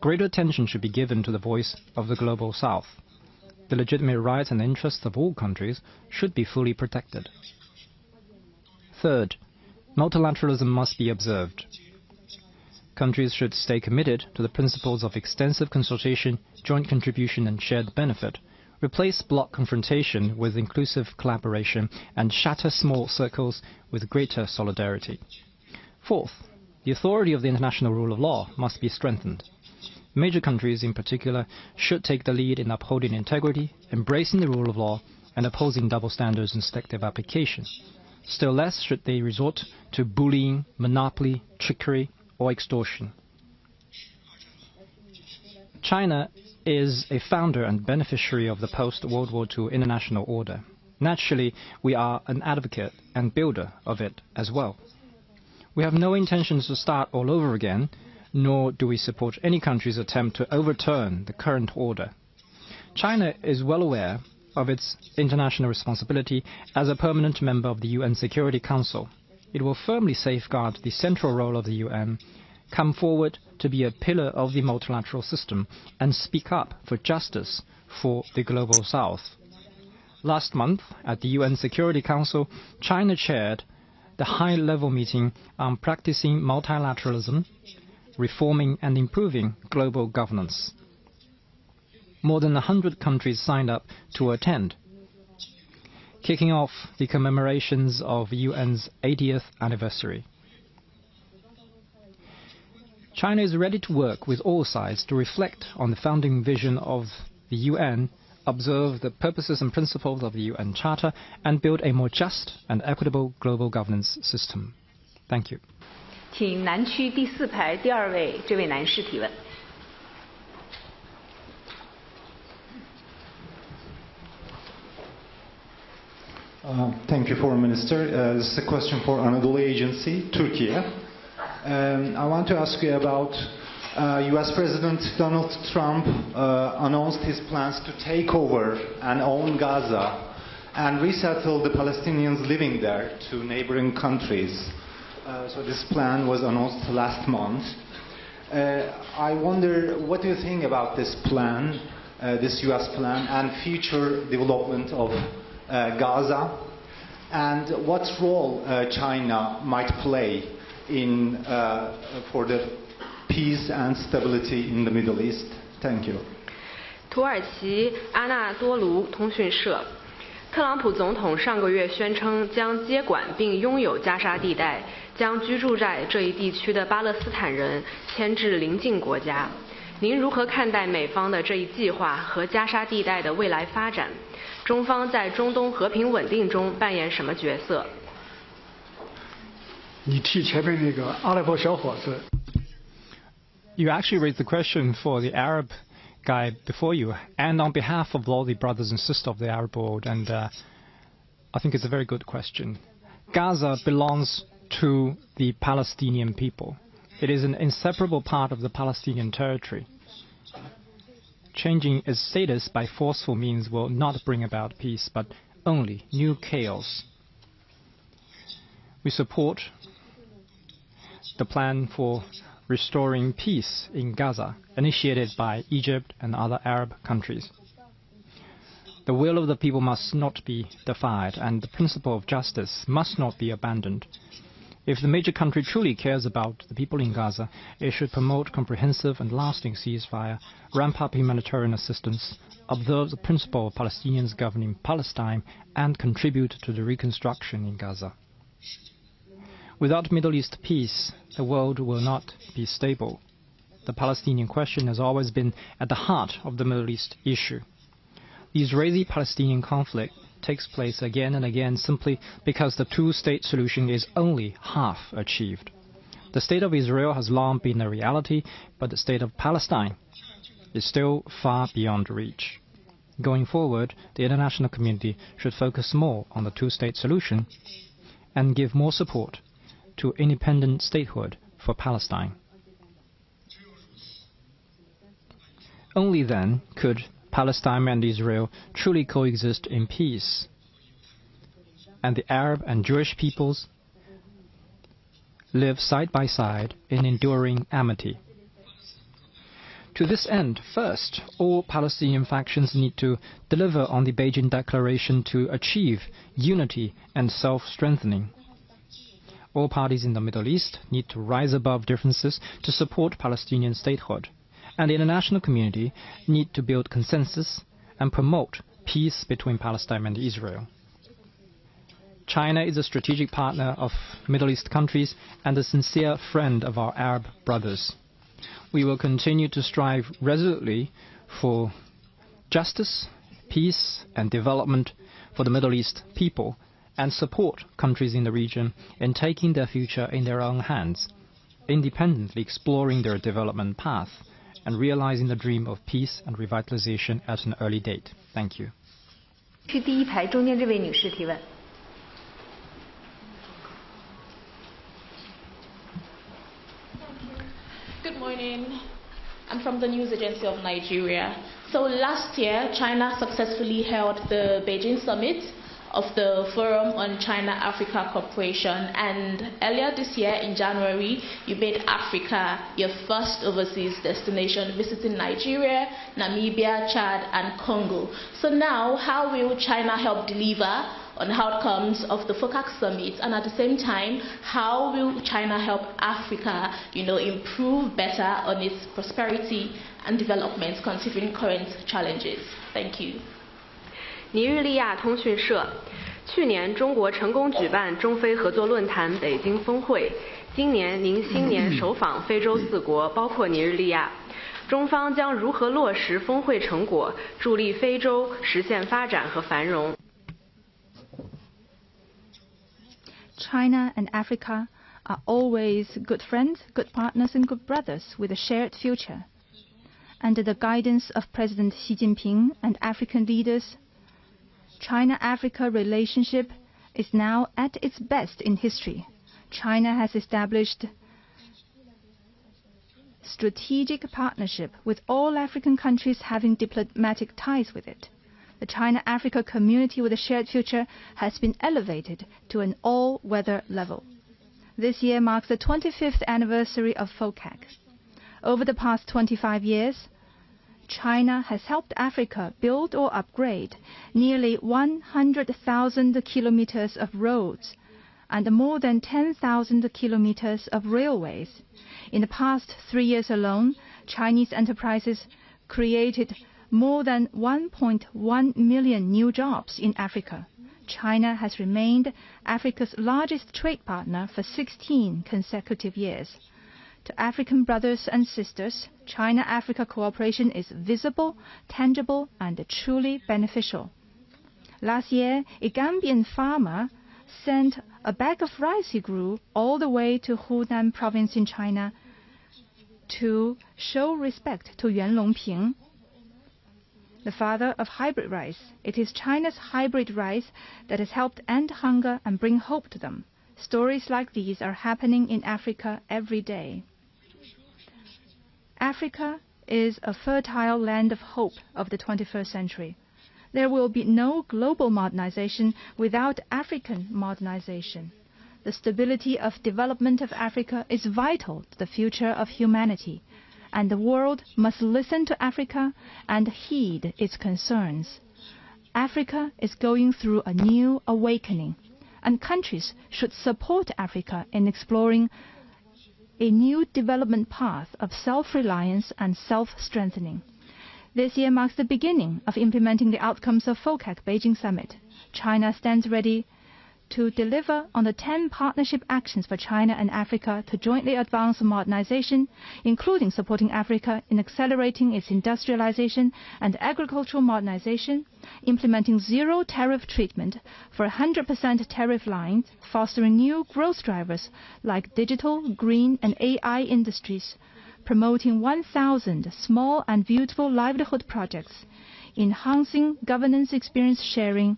Greater attention should be given to the voice of the global south. The legitimate rights and interests of all countries should be fully protected. Third, multilateralism must be observed. Countries should stay committed to the principles of extensive consultation, joint contribution and shared benefit, replace bloc confrontation with inclusive collaboration, and shatter small circles with greater solidarity. Fourth, the authority of the international rule of law must be strengthened. Major countries in particular should take the lead in upholding integrity, embracing the rule of law, and opposing double standards and selective application. Still less should they resort to bullying, monopoly, trickery, or extortion. China is a founder and beneficiary of the post-World War II international order. Naturally, we are an advocate and builder of it as well. We have no intentions to start all over again, nor do we support any country's attempt to overturn the current order. China is well aware of its international responsibility as a permanent member of the UN Security Council. It will firmly safeguard the central role of the UN, come forward to be a pillar of the multilateral system, and speak up for justice for the global south. Last month, at the UN Security Council, China chaired the high-level meeting on practicing multilateralism, reforming and improving global governance. More than 100 countries signed up to attend, kicking off the commemorations of UN's 80th anniversary. China is ready to work with all sides to reflect on the founding vision of the UN, observe the purposes and principles of the UN Charter, and build a more just and equitable global governance system. Thank you. 请南区第4排第2位这位男士提问。Thank you, Foreign Minister. This is a question for Anadolu Agency, Turkey. I want to ask you about U.S. President Donald Trump announced his plans to take over and own Gaza and resettle the Palestinians living there to neighboring countries. So this plan was announced last month. I wonder, what do you think about this plan, this U.S. plan, and future development of Gaza? and what role China might play in for the peace and stability in the Middle East? Thank you. 土耳其阿纳多卢通讯社，特朗普总统上个月宣称将接管并拥有加沙地带，将居住在这一地区的巴勒斯坦人迁至邻近国家。您如何看待美方的这一计划和加沙地带的未来发展？中方在中东和平稳定中扮演什么角色？你替前面那个阿拉伯小伙子。You actually raised the question for the Arab guy before you, and on behalf of all the brothers and sisters of the Arab world, and I think it's a very good question. Gaza belongs to the Palestinian people. It is an inseparable part of the Palestinian territory. Changing its status by forceful means will not bring about peace, but only new chaos. We support the plan for restoring peace in Gaza, initiated by Egypt and other Arab countries. The will of the people must not be defied, and the principle of justice must not be abandoned. If the major country truly cares about the people in Gaza, it should promote comprehensive and lasting ceasefire, ramp up humanitarian assistance, observe the principle of Palestinians governing Palestine, and contribute to the reconstruction in Gaza. Without Middle East peace, the world will not be stable. The Palestinian question has always been at the heart of the Middle East issue. The Israeli-Palestinian conflict takes place again and again simply because the two-state solution is only half achieved. The state of Israel has long been a reality, but the state of Palestine is still far beyond reach. Going forward, the international community should focus more on the two-state solution and give more support to independent statehood for Palestine. Only then could Palestine and Israel truly coexist in peace, and the Arab and Jewish peoples live side by side in enduring amity. To this end, first, all Palestinian factions need to deliver on the Beijing Declaration to achieve unity and self-strengthening. All parties in the Middle East need to rise above differences to support Palestinian statehood, and the international community need to build consensus and promote peace between Palestine and Israel. China is a strategic partner of Middle East countries and a sincere friend of our Arab brothers. We will continue to strive resolutely for justice, peace, and development for the Middle East people, and support countries in the region in taking their future in their own hands, independently exploring their development path, and realizing the dream of peace and revitalization at an early date. Thank you. 是第一排中间这位女士提问。Good morning. I'm from the news agency of Nigeria. So last year, China successfully held the Beijing summit of the Forum on China-Africa Cooperation, and earlier this year in January you made Africa your first overseas destination, visiting Nigeria, Namibia, Chad and Congo. So now, how will China help deliver on outcomes of the FOCAC summit, and at the same time, how will China help Africa, improve better on its prosperity and development considering current challenges? Thank you. 尼日利亚通讯社，去年中国成功举办中非合作论坛北京峰会，今年您新年首访非洲4国，包括尼日利亚，中方将如何落实峰会成果，助力非洲实现发展和繁荣？ China and Africa are always good friends, good partners and good brothers with a shared future. Under the guidance of President Xi Jinping and African leaders, China-Africa relationship is now at its best in history. China has established strategic partnership with all African countries having diplomatic ties with it. The China-Africa community with a shared future has been elevated to an all-weather level. This year marks the 25th anniversary of FOCAC. Over the past 25 years, China has helped Africa build or upgrade nearly 100,000 kilometers of roads and more than 10,000 kilometers of railways. In the past 3 years alone, Chinese enterprises created more than 1.1 million new jobs in Africa. China has remained Africa's largest trade partner for 16 consecutive years. To African brothers and sisters, China-Africa cooperation is visible, tangible, and truly beneficial. Last year, a Gambian farmer sent a bag of rice he grew all the way to Hunan province in China to show respect to Yuan Longping, the father of hybrid rice. It is China's hybrid rice that has helped end hunger and bring hope to them. Stories like these are happening in Africa every day. Africa is a fertile land of hope of the 21st century. There will be no global modernization without African modernization. The stability of development of Africa is vital to the future of humanity, and the world must listen to Africa and heed its concerns. Africa is going through a new awakening, and countries should support Africa in exploring a new development path of self-reliance and self-strengthening. This year marks the beginning of implementing the outcomes of FOCAC Beijing Summit. China stands ready to deliver on the 10 partnership actions for China and Africa to jointly advance modernization, including supporting Africa in accelerating its industrialization and agricultural modernization, implementing zero tariff treatment for 100% tariff lines, fostering new growth drivers like digital, green, and AI industries, promoting 1,000 small and beautiful livelihood projects, enhancing governance experience sharing,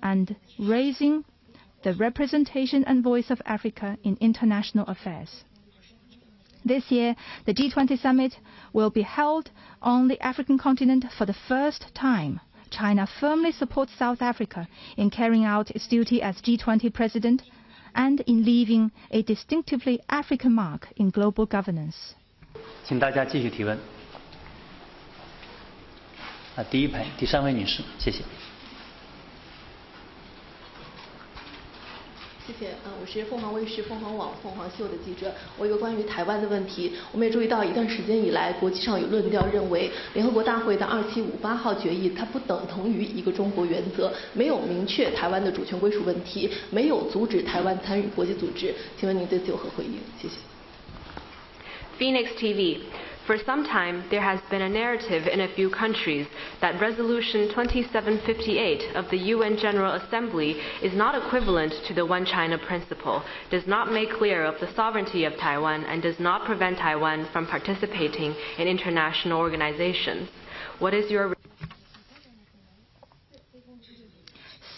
and raising the representation and voice of Africa in international affairs. This year, the G20 summit will be held on the African continent for the first time. China firmly supports South Africa in carrying out its duty as G20 president and in leaving a distinctively African mark in global governance. 请大家继续提问。第一排第3位女士，谢谢。谢谢，我是凤凰卫视、凤凰网、凤凰秀的记者。我有个关于台湾的问题，我们也注意到一段时间以来，国际上有论调认为，联合国大会的2758号决议它不等同于一个中国原则，没有明确台湾的主权归属问题，没有阻止台湾参与国际组织。请问您对此有何回应？谢谢。Phoenix TV. For some time, there has been a narrative in a few countries that Resolution 2758 of the UN General Assembly is not equivalent to the One China principle, does not make clear of the sovereignty of Taiwan, and does not prevent Taiwan from participating in international organizations. What is your...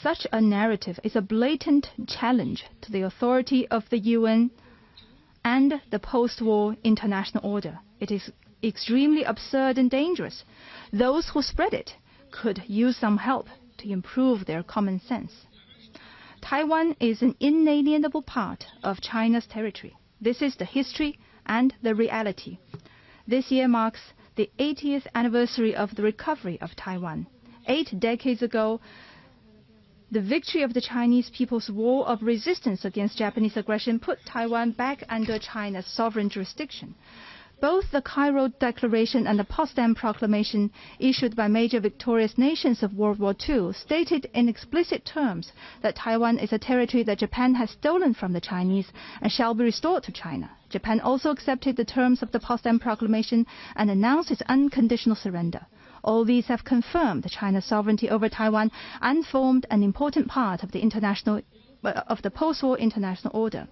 Such a narrative is a blatant challenge to the authority of the UN and the post-war international order. It is extremely absurd and dangerous. Those who spread it could use some help to improve their common sense. Taiwan is an inalienable part of China's territory. This is the history and the reality. This year marks the 80th anniversary of the recovery of Taiwan. 8 decades ago, the victory of the Chinese People's War of resistance against Japanese aggression put Taiwan back under China's sovereign jurisdiction. Both the Cairo Declaration and the Potsdam Proclamation, issued by major victorious nations of World War II, stated in explicit terms that Taiwan is a territory that Japan has stolen from the Chinese and shall be restored to China. Japan also accepted the terms of the Potsdam Proclamation and announced its unconditional surrender. All these have confirmed China's sovereignty over Taiwan and formed an important part of the post-war international order.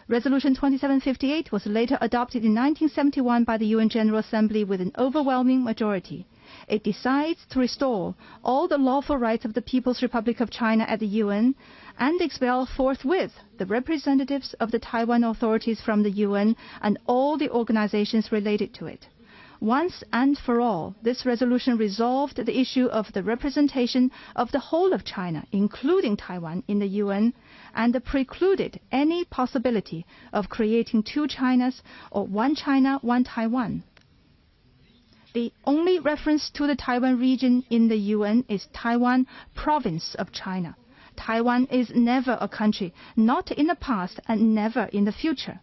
Resolution 2758 was later adopted in 1971 by the UN General Assembly with an overwhelming majority. It decides to restore all the lawful rights of the People's Republic of China at the UN and expel forthwith the representatives of the Taiwan authorities from the UN and all the organizations related to it. Once and for all, this resolution resolved the issue of the representation of the whole of China, including Taiwan, in the UN, and precluded any possibility of creating two Chinas or one China, one Taiwan. The only reference to the Taiwan region in the UN is Taiwan province of China. Taiwan is never a country, not in the past and never in the future.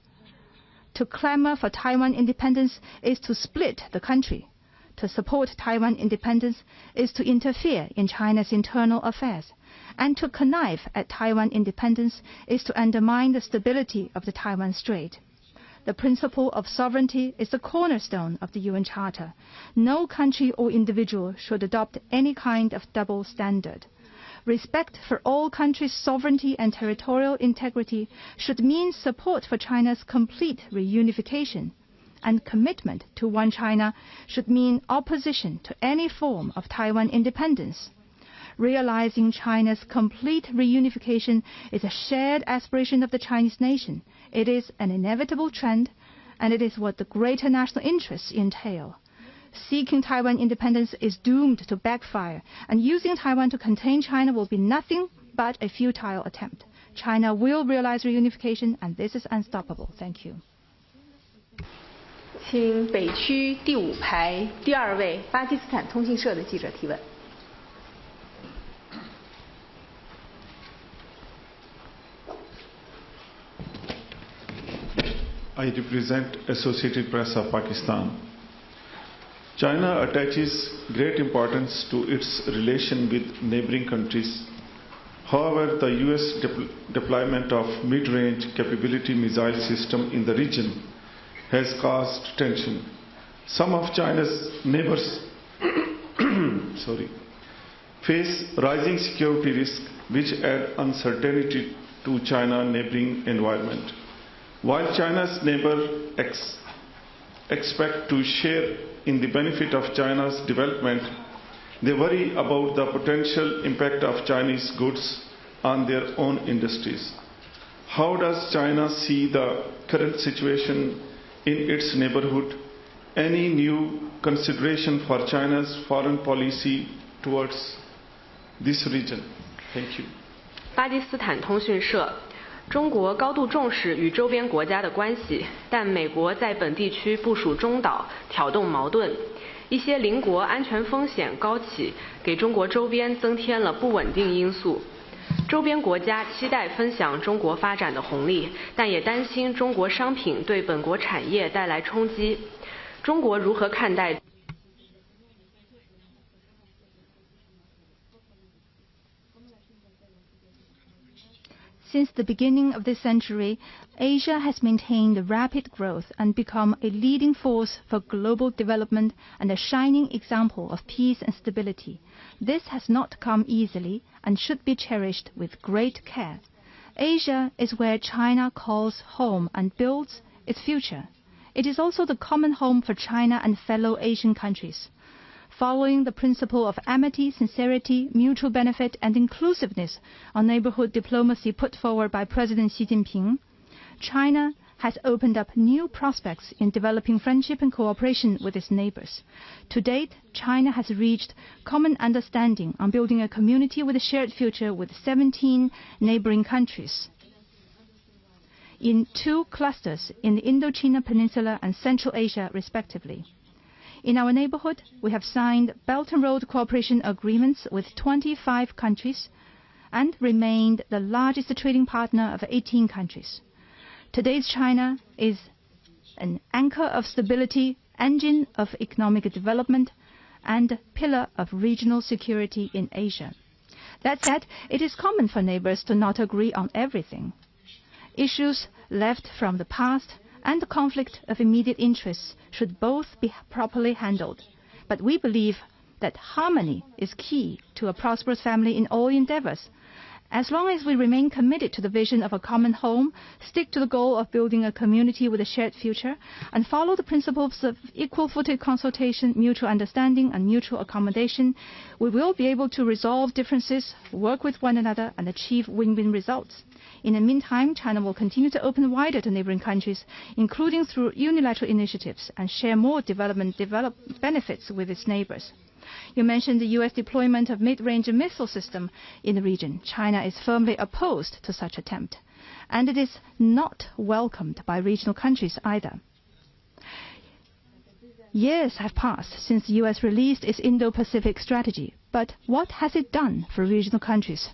To clamor for Taiwan independence is to split the country. To support Taiwan independence is to interfere in China's internal affairs. And to connive at Taiwan independence is to undermine the stability of the Taiwan Strait. The principle of sovereignty is the cornerstone of the UN Charter. No country or individual should adopt any kind of double standard. Respect for all countries' sovereignty and territorial integrity should mean support for China's complete reunification. And commitment to one China should mean opposition to any form of Taiwan independence. Realizing China's complete reunification is a shared aspiration of the Chinese nation. It is an inevitable trend, and it is what the greater national interests entail. Seeking Taiwan independence is doomed to backfire, and using Taiwan to contain China will be nothing but a futile attempt. China will realize reunification, and this is unstoppable. Thank you. 请北区第5排第2位巴基斯坦通讯社的记者提问。I represent Associated Press of Pakistan. China attaches great importance to its relation with neighboring countries. However, the US deployment of mid-range capability missile system in the region has caused tension. Some of China's neighbors face rising security risks which add uncertainty to China's neighboring environment. While China's neighbors expect to share in the benefit of China's development, they worry about the potential impact of Chinese goods on their own industries. How does China see the current situation in its neighborhood? Any new consideration for China's foreign policy towards this region? Thank you. 巴基斯坦通讯社。中国高度重视与周边国家的关系，但美国在本地区部署中导，挑动矛盾，一些邻国安全风险高起，给中国周边增添了不稳定因素。周边国家期待分享中国发展的红利，但也担心中国商品对本国产业带来冲击。中国如何看待？ Since the beginning of this century, Asia has maintained rapid growth and become a leading force for global development and a shining example of peace and stability. This has not come easily and should be cherished with great care. Asia is where China calls home and builds its future. It is also the common home for China and fellow Asian countries. Following the principle of amity, sincerity, mutual benefit, and inclusiveness on neighborhood diplomacy put forward by President Xi Jinping, China has opened up new prospects in developing friendship and cooperation with its neighbors. To date, China has reached common understanding on building a community with a shared future with 17 neighboring countries in 2 clusters in the Indochina Peninsula and Central Asia, respectively. In our neighborhood, we have signed Belt and Road cooperation agreements with 25 countries and remained the largest trading partner of 18 countries. Today's China is an anchor of stability, engine of economic development, and pillar of regional security in Asia. That said, it is common for neighbors to not agree on everything. Issues left from the past and the conflict of immediate interests should both be properly handled. But we believe that harmony is key to a prosperous family in all endeavors. As long as we remain committed to the vision of a common home, stick to the goal of building a community with a shared future, and follow the principles of equal-footed consultation, mutual understanding, and mutual accommodation, we will be able to resolve differences, work with one another, and achieve win-win results. In the meantime, China will continue to open wider to neighboring countries, including through unilateral initiatives, and share more development benefits with its neighbors. You mentioned the U.S. deployment of mid-range missile system in the region. China is firmly opposed to such attempt, and it is not welcomed by regional countries either. Years have passed since the US released its Indo-Pacific strategy, but what has it done for regional countries?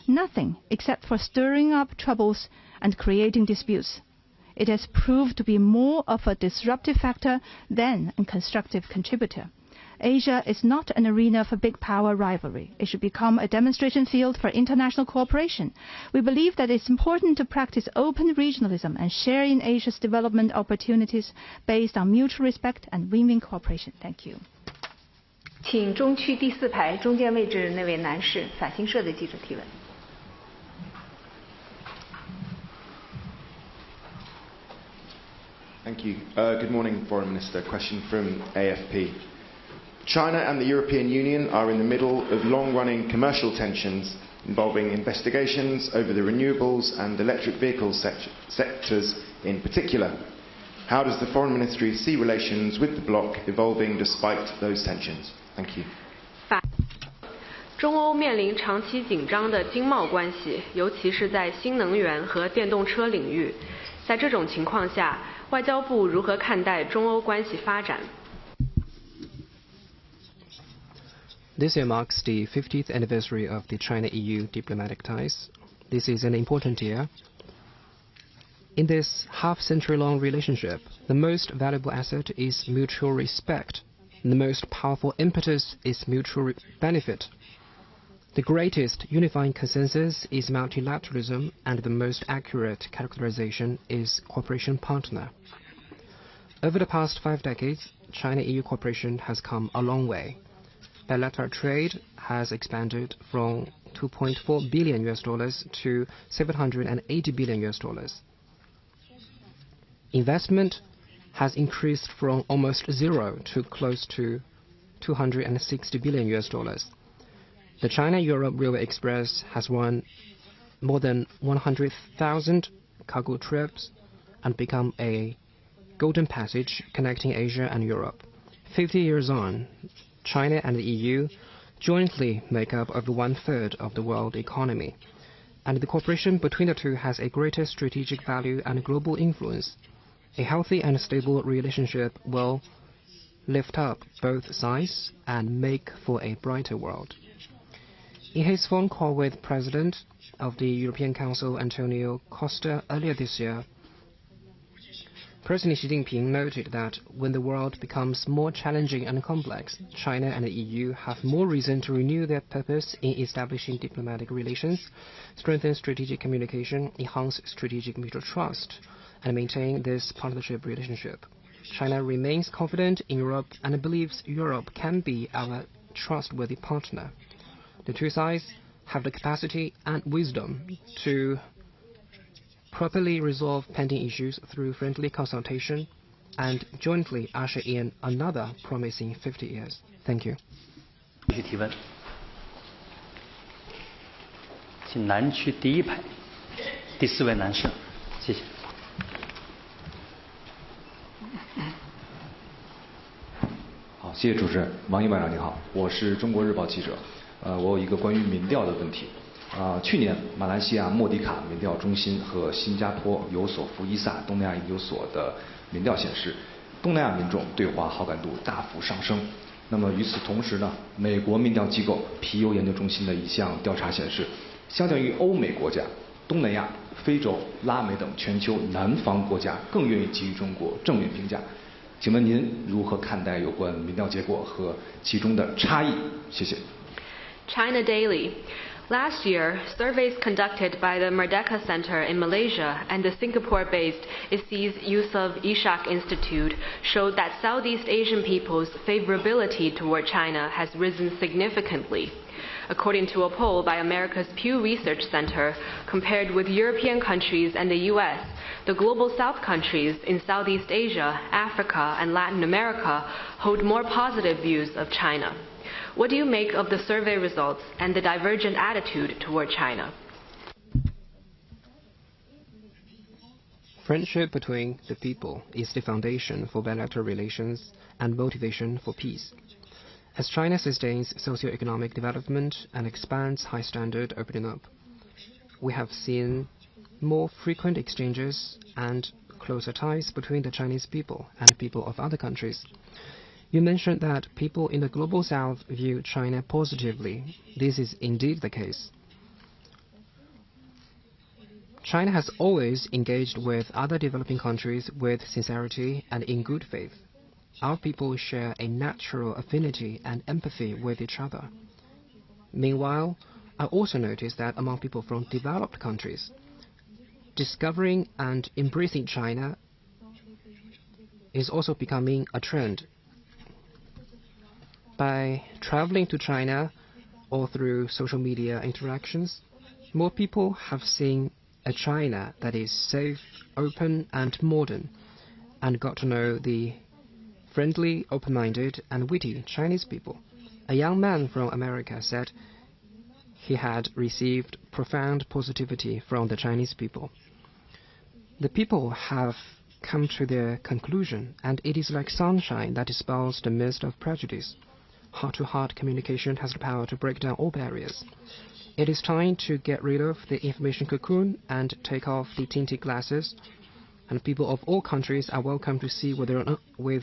Nothing, except for stirring up troubles and creating disputes. It has proved to be more of a disruptive factor than a constructive contributor. Asia is not an arena for big power rivalry. It should become a demonstration field for international cooperation. We believe that it's important to practice open regionalism and share in Asia's development opportunities based on mutual respect and win-win cooperation. Thank you. 请中区第4排中间位置那位男士，法新社的记者提问。Thank you. Good morning, Foreign Minister. Question from AFP. China and the European Union are in the middle of long-running commercial tensions involving investigations over the renewables and electric vehicle sectors in particular. How does the Foreign Ministry see relations with the bloc evolving despite those tensions? Thank you. 中欧面临长期紧张的经贸关系，尤其是在新能源和电动车领域。在这种情况下，外交部如何看待中欧关系发展？ This year marks the 50th anniversary of the China-EU diplomatic ties. This is an important year. In this half-century-long relationship, the most valuable asset is mutual respect. The most powerful impetus is mutual benefit. The greatest unifying consensus is multilateralism, and the most accurate characterization is cooperation partner. Over the past 5 decades, China-EU cooperation has come a long way. Bilateral trade has expanded from $2.4 billion to $780 billion. Investment has increased from almost zero to close to $260 billion. The China-Europe Railway Express has run more than 100,000 cargo trips and become a golden passage connecting Asia and Europe. 50 years on, China and the EU jointly make up over 1/3 of the world economy, and the cooperation between the two has a greater strategic value and global influence. A healthy and stable relationship will lift up both sides and make for a brighter world. In his phone call with President of the European Council, Antonio Costa, earlier this year, President Xi Jinping noted that when the world becomes more challenging and complex, China and the EU have more reason to renew their purpose in establishing diplomatic relations, strengthen strategic communication, enhance strategic mutual trust, and maintain this partnership relationship. China remains confident in Europe and believes Europe can be our trustworthy partner. The two sides have the capacity and wisdom to properly resolve pending issues through friendly consultation and jointly usher in another promising 50 years. Thank you. 继续提问，请南区第1排第4位男士，谢谢。好，谢谢主持人。王毅外长你好，我是中国日报记者。我有一个关于民调的问题。去年马来西亚莫迪卡民调中心和新加坡有所福伊萨东南亚研究所的民调显示，东南亚民众对华好感度大幅上升。那么与此同时呢，美国民调机构皮尤研究中心的一项调查显示，相较于欧美国家，东南亚、非洲、拉美等全球南方国家更愿意给予中国正面评价。请问您如何看待有关民调结果和其中的差异？谢谢。China Daily. Last year, surveys conducted by the Merdeka Center in Malaysia and the Singapore-based ISEAS Yusof Ishak Institute showed that Southeast Asian people's favorability toward China has risen significantly. According to a poll by America's Pew Research Center, compared with European countries and the US, the global South countries in Southeast Asia, Africa, and Latin America hold more positive views of China. What do you make of the survey results and the divergent attitude toward China? Friendship between the people is the foundation for bilateral relations and motivation for peace. As China sustains socio-economic development and expands high-standard opening up, we have seen more frequent exchanges and closer ties between the Chinese people and people of other countries. You mentioned that people in the Global South view China positively. This is indeed the case. China has always engaged with other developing countries with sincerity and in good faith. Our people share a natural affinity and empathy with each other. Meanwhile, I also noticed that among people from developed countries, discovering and embracing China is also becoming a trend. By traveling to China or through social media interactions, more people have seen a China that is safe, open, and modern, and got to know the friendly, open-minded, and witty Chinese people. A young man from America said he had received profound positivity from the Chinese people. The people have come to their conclusion, and it is like sunshine that dispels the mist of prejudice. Heart-to-heart communication has the power to break down all barriers. It is time to get rid of the information cocoon and take off the tinted glasses, and people of all countries are welcome to see with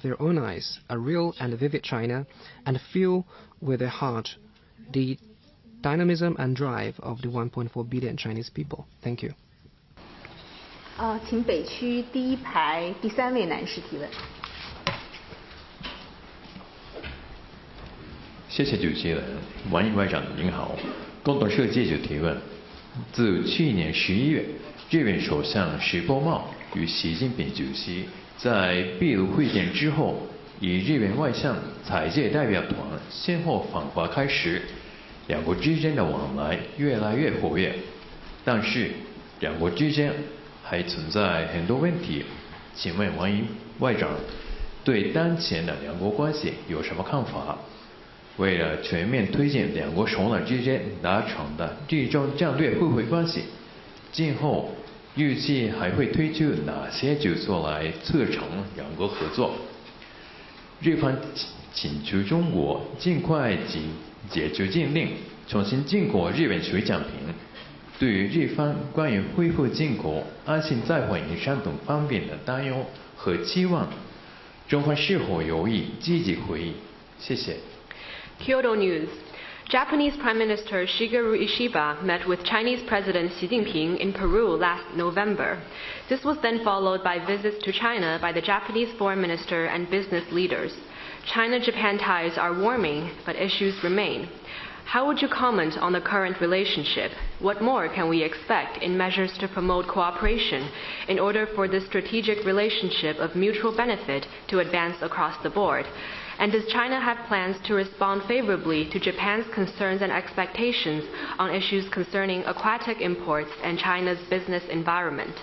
their own eyes a real and vivid China and feel with their heart the dynamism and drive of the 1.4 billion Chinese people. Thank you. 请北区第一排第3位男士提问。谢谢主持人，王毅外长您好。共同社记者提问：自去年11月，日本首相石破茂与习近平主席在秘鲁会见之后，以日本外相采界代表团先后访华开始，两国之间的往来越来越活跃。但是，两国之间还存在很多问题。请问王毅外长对当前的两国关系有什么看法？为了全面推进两国首脑之间达成的日中战略互惠关系，今后预计还会推出哪些举措来促成两国合作？日方请求中国尽快解除禁令，重新进口日本水产品。对于日方关于恢复进口、安心再换营商等方面的担忧和期望，中方是否有意积极回应？谢谢。Kyoto News. Japanese Prime Minister Shigeru Ishiba met with Chinese President Xi Jinping in Peru last November. This was then followed by visits to China by the Japanese Foreign Minister and business leaders. China-Japan ties are warming, but issues remain. How would you comment on the current relationship? What more can we expect in measures to promote cooperation in order for this strategic relationship of mutual benefit to advance across the board? And does China have plans to respond favorably to Japan's concerns and expectations on issues concerning aquatic imports and China's business environment?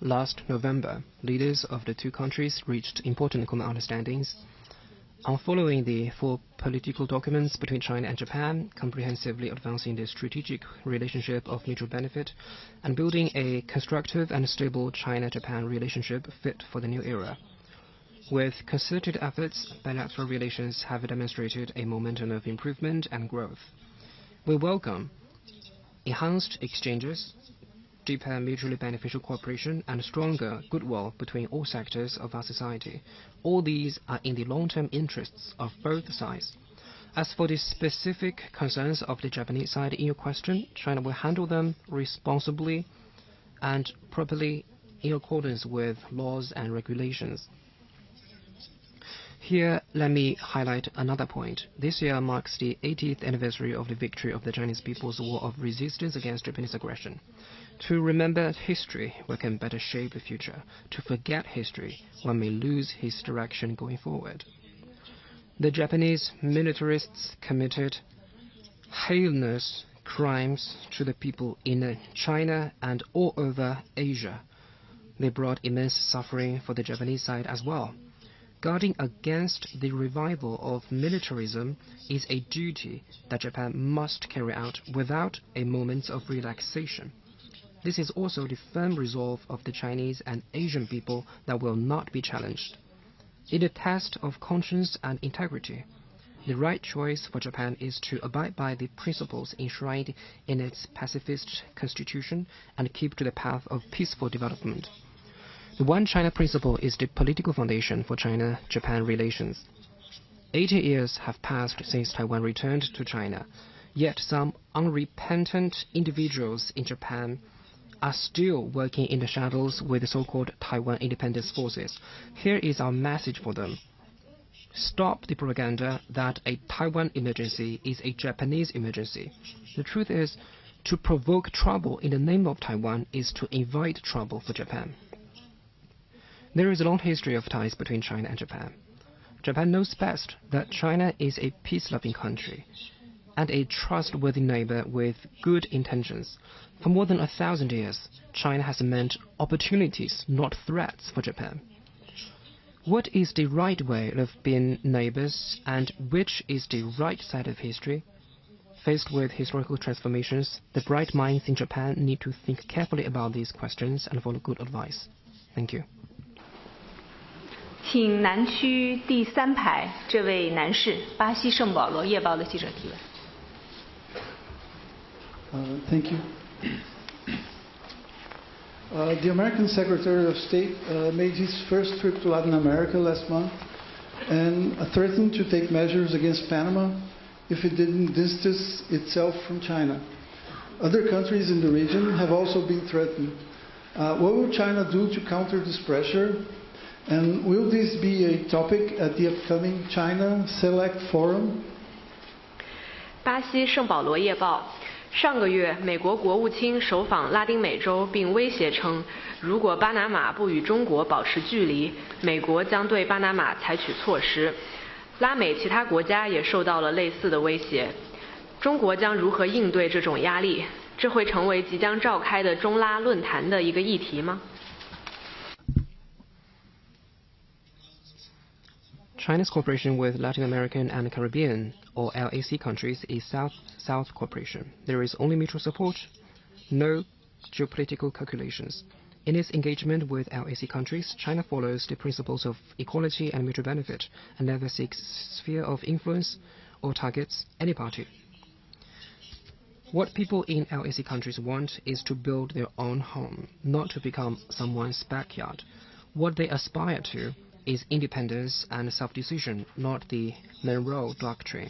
Last November, leaders of the two countries reached important common understandings on following the four political documents between China and Japan, comprehensively advancing the strategic relationship of mutual benefit and building a constructive and stable China-Japan relationship fit for the new era. With concerted efforts, bilateral relations have demonstrated a momentum of improvement and growth. We welcome enhanced exchanges, deeper mutually beneficial cooperation, and stronger goodwill between all sectors of our society. All these are in the long-term interests of both sides. As for the specific concerns of the Japanese side in your question, China will handle them responsibly and properly in accordance with laws and regulations. Here, let me highlight another point. This year marks the 80th anniversary of the victory of the Chinese People's War of Resistance against Japanese aggression. To remember history, we can better shape the future. To forget history, one may lose his direction going forward. The Japanese militarists committed heinous crimes to the people in China and all over Asia. They brought immense suffering for the Japanese side as well. Guarding against the revival of militarism is a duty that Japan must carry out without a moment of relaxation. This is also the firm resolve of the Chinese and Asian people that will not be challenged. In a test of conscience and integrity, The right choice for Japan is to abide by the principles enshrined in its pacifist constitution and keep to the path of peaceful development. The One China principle is the political foundation for China-Japan relations. 80 years have passed since Taiwan returned to China, yet some unrepentant individuals in Japan are still working in the shadows with the so-called Taiwan independence forces. Here is our message for them. Stop the propaganda that a Taiwan emergency is a Japanese emergency. The truth is, to provoke trouble in the name of Taiwan is to invite trouble for Japan. There is a long history of ties between China and Japan. Japan knows best that China is a peace-loving country and a trustworthy neighbor with good intentions. For more than 1,000 years, China has meant opportunities, not threats, for Japan. What is the right way of being neighbors, and which is the right side of history? Faced with historical transformations, the bright minds in Japan need to think carefully about these questions and follow good advice. Thank you. 请南区第3排这位男士，巴西圣保罗夜报的记者提问。Thank you. The American Secretary of State made his first trip to Latin America last month and threatened to take measures against Panama if it didn't distance itself from China. Other countries in the region have also been threatened. What will China do to counter this pressure? And will this be a topic at the upcoming China Select Forum? 巴西圣保罗夜报。上个月，美国国务卿首访拉丁美洲，并威胁称，如果巴拿马不与中国保持距离，美国将对巴拿马采取措施。拉美其他国家也受到了类似的威胁。中国将如何应对这种压力？这会成为即将召开的中拉论坛的一个议题吗？ China's cooperation with Latin American and Caribbean, or LAC countries, is South-South cooperation. There is only mutual support, no geopolitical calculations. In its engagement with LAC countries, China follows the principles of equality and mutual benefit, and never seeks sphere of influence or targets any party. What people in LAC countries want is to build their own home, not to become someone's backyard. What they aspire to is independence and self-decision, not the Monroe Doctrine.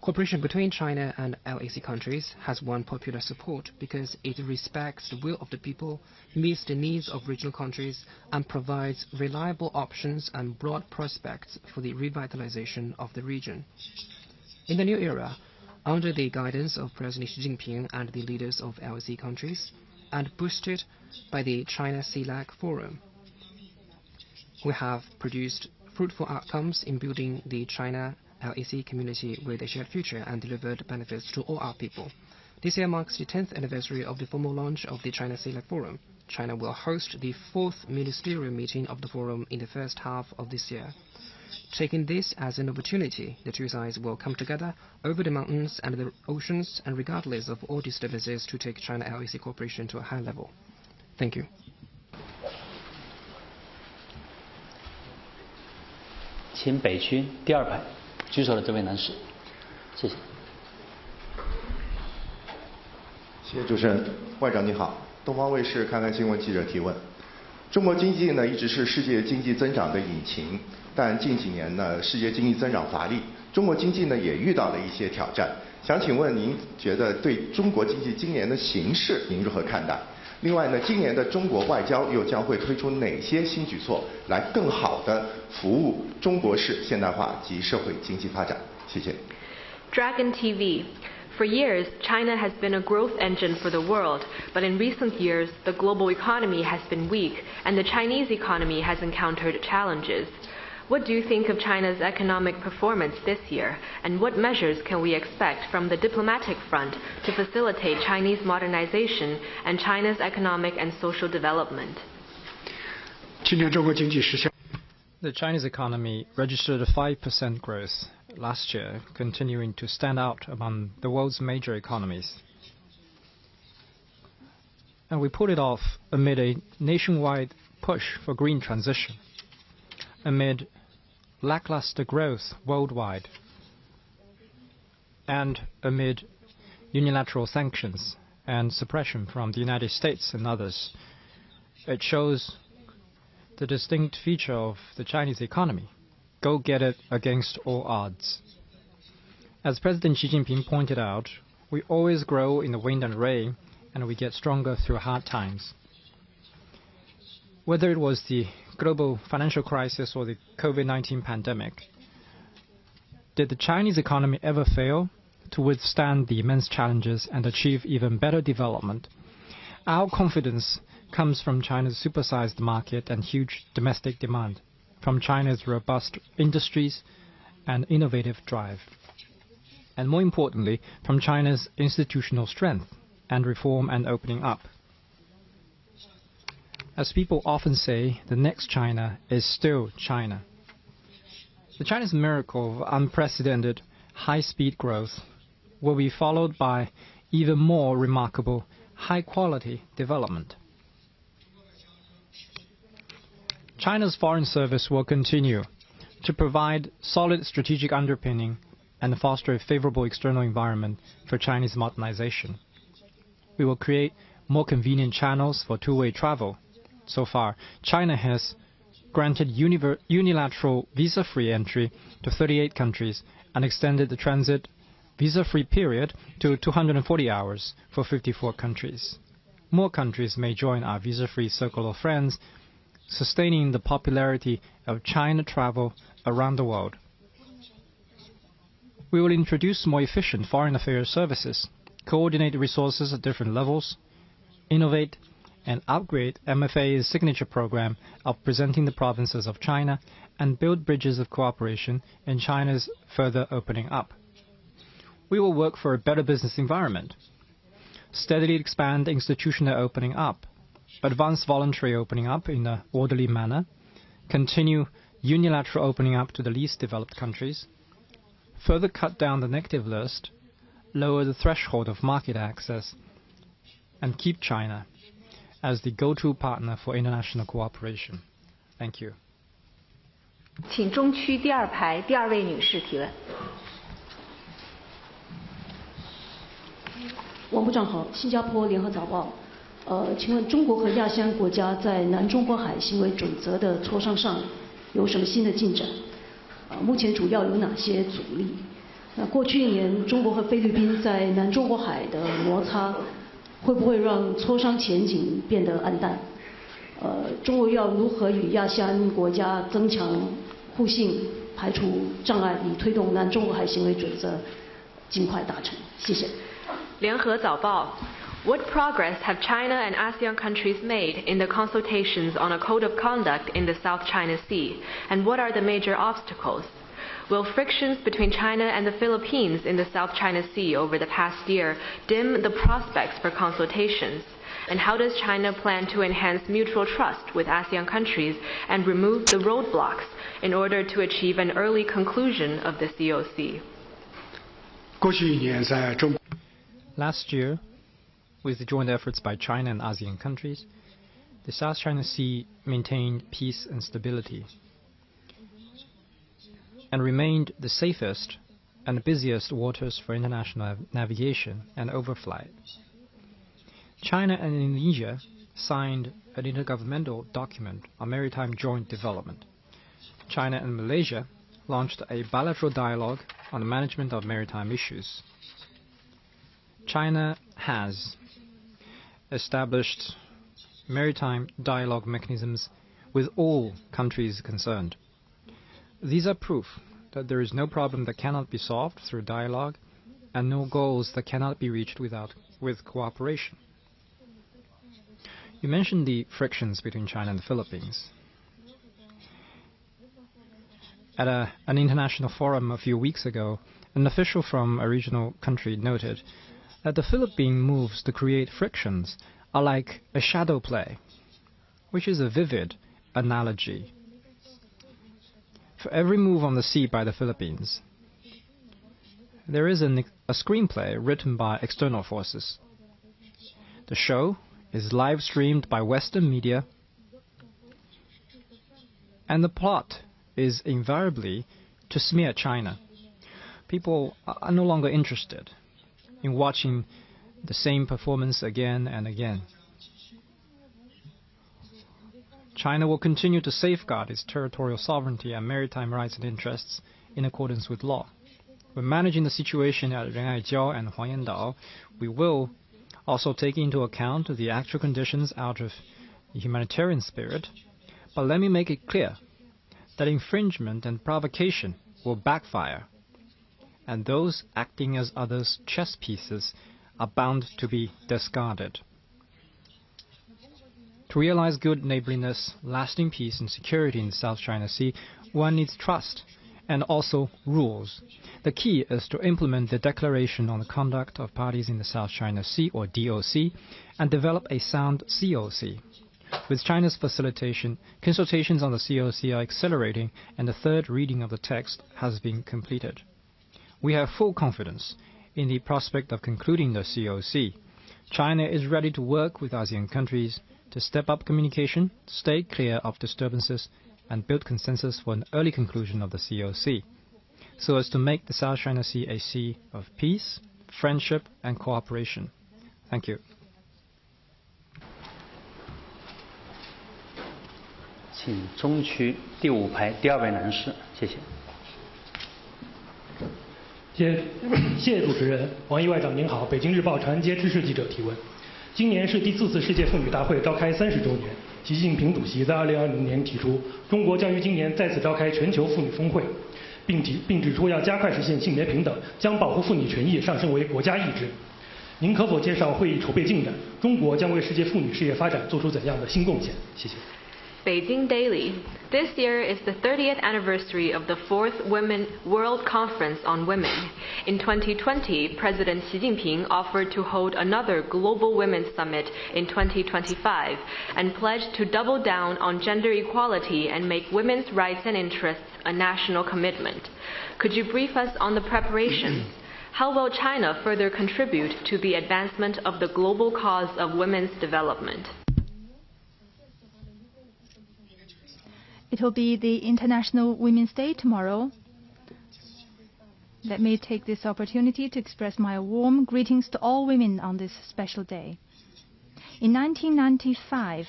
Cooperation between China and LAC countries has won popular support because it respects the will of the people, meets the needs of regional countries, and provides reliable options and broad prospects for the revitalization of the region. In the new era, under the guidance of President Xi Jinping and the leaders of LAC countries, and boosted by the China CELAC Forum, we have produced fruitful outcomes in building the China-LAC community with a shared future and delivered benefits to all our people. This year marks the 10th anniversary of the formal launch of the China CELAC Forum. China will host the 4th ministerial meeting of the forum in the first half of this year. Taking this as an opportunity, the two sides will come together over the mountains and the oceans and regardless of all disturbances to take China-LAC cooperation to a high level. Thank you. 请北区第2排举手的这位男士，谢谢。谢谢主持人，外长你好，东方卫视看看新闻记者提问。中国经济呢一直是世界经济增长的引擎，但近几年呢世界经济增长乏力，中国经济呢也遇到了一些挑战。想请问您觉得对中国经济今年的形势您如何看待？另外呢，今年的中国外交又将会推出哪些新举措，来更好地服务中国式现代化及社会经济发展？谢谢。Dragon TV. For years, China has been a growth engine for the world, but in recent years, the global economy has been weak, and the Chinese economy has encountered challenges. What do you think of China's economic performance this year, and what measures can we expect from the diplomatic front to facilitate Chinese modernization and China's economic and social development? The Chinese economy registered a 5% growth last year, continuing to stand out among the world's major economies. And we pulled it off amid a nationwide push for green transition, amid lackluster growth worldwide, and amid unilateral sanctions and suppression from the United States and others. It shows the distinct feature of the Chinese economy. Go get it against all odds. As President Xi Jinping pointed out, we always grow in the wind and rain, and we get stronger through hard times. Whether it was the global financial crisis or the COVID-19 pandemic, did the Chinese economy ever fail to withstand the immense challenges and achieve even better development? Our confidence comes from China's supersized market and huge domestic demand, from China's robust industries and innovative drive, and more importantly, from China's institutional strength and reform and opening up. As people often say, the next China is still China. The Chinese miracle of unprecedented high-speed growth will be followed by even more remarkable high-quality development. China's foreign service will continue to provide solid strategic underpinning and foster a favorable external environment for Chinese modernization. We will create more convenient channels for two-way travel. So far, China has granted unilateral visa-free entry to 38 countries and extended the transit visa-free period to 240 hours for 54 countries. More countries may join our visa-free circle of friends, sustaining the popularity of China travel around the world. We will introduce more efficient foreign affairs services, coordinate resources at different levels, innovate and upgrade MFA's signature program of presenting the provinces of China, and build bridges of cooperation in China's further opening up. We will work for a better business environment, steadily expand institutional opening up, advance voluntary opening up in an orderly manner, continue unilateral opening up to the least developed countries, further cut down the negative list, lower the threshold of market access, and keep China as the go-to partner for international cooperation. Thank you. 请中区第二排第二位女士提问。王部长好，新加坡联合早报。请问中国和亚细安国家在南中国海行为准则的磋商上有什么新的进展？目前主要有哪些阻力？那过去一年，中国和菲律宾在南中国海的摩擦，会不会让磋商前景变得暗淡？中国要如何与亚细安国家增强互信，排除障碍，以推动南中国海行为准则尽快达成？谢谢。联合早报 What progress have China and ASEAN countries made in the consultations on a code of conduct in the South China Sea, and what are the major obstacles? Will frictions between China and the Philippines in the South China Sea over the past year dim the prospects for consultations? And how does China plan to enhance mutual trust with ASEAN countries and remove the roadblocks in order to achieve an early conclusion of the COC? Last year, with the joint efforts by China and ASEAN countries, the South China Sea maintained peace and stability and remained the safest and busiest waters for international navigation and overflight. China and Indonesia signed an intergovernmental document on maritime joint development. China and Malaysia launched a bilateral dialogue on the management of maritime issues. China has established maritime dialogue mechanisms with all countries concerned. These are proof that there is no problem that cannot be solved through dialogue and no goals that cannot be reached with cooperation. You mentioned the frictions between China and the Philippines. At an international forum a few weeks ago, an official from a regional country noted that the Philippine moves to create frictions are like a shadow play, which is a vivid analogy. For every move on the sea by the Philippines, there is a screenplay written by external forces. The show is live-streamed by Western media, and the plot is invariably to smear China. people are no longer interested in watching the same performance again and again. China will continue to safeguard its territorial sovereignty and maritime rights and interests in accordance with law. When managing the situation at Renaijiao and Huangyandao, we will also take into account the actual conditions out of the humanitarian spirit. But let me make it clear that infringement and provocation will backfire, and those acting as others' chess pieces are bound to be discarded. To realize good neighborliness, lasting peace and security in the South China Sea, one needs trust and also rules. The key is to implement the Declaration on the Conduct of Parties in the South China Sea, or DOC, and develop a sound COC. With China's facilitation, consultations on the COC are accelerating, and the third reading of the text has been completed. We have full confidence in the prospect of concluding the COC. China is ready to work with ASEAN countries to step up communication, stay clear of disturbances, and build consensus for an early conclusion of the COC, so as to make the South China Sea a sea of peace, friendship, and cooperation. Thank you. 请中区第5排第2位男士，谢谢。谢谢主持人，王毅外长您好，北京日报长安街知识记者提问。今年是第4次世界妇女大会召开30周年，习近平主席在2020年提出，中国将于今年再次召开全球妇女峰会，并指出要加快实现性别平等，将保护妇女权益上升为国家意志。您可否介绍会议筹备进展？中国将为世界妇女事业发展做出怎样的新贡献？谢谢。 Beijing Daily. This year is the 30th anniversary of the 4th World Conference on Women. In 2020, President Xi Jinping offered to hold another Global Women's Summit in 2025 and pledged to double down on gender equality and make women's rights and interests a national commitment. Could you brief us on the preparations? How will China further contribute to the advancement of the global cause of women's development? It will be the International Women's Day tomorrow. Let me take this opportunity to express my warm greetings to all women on this special day. In 1995,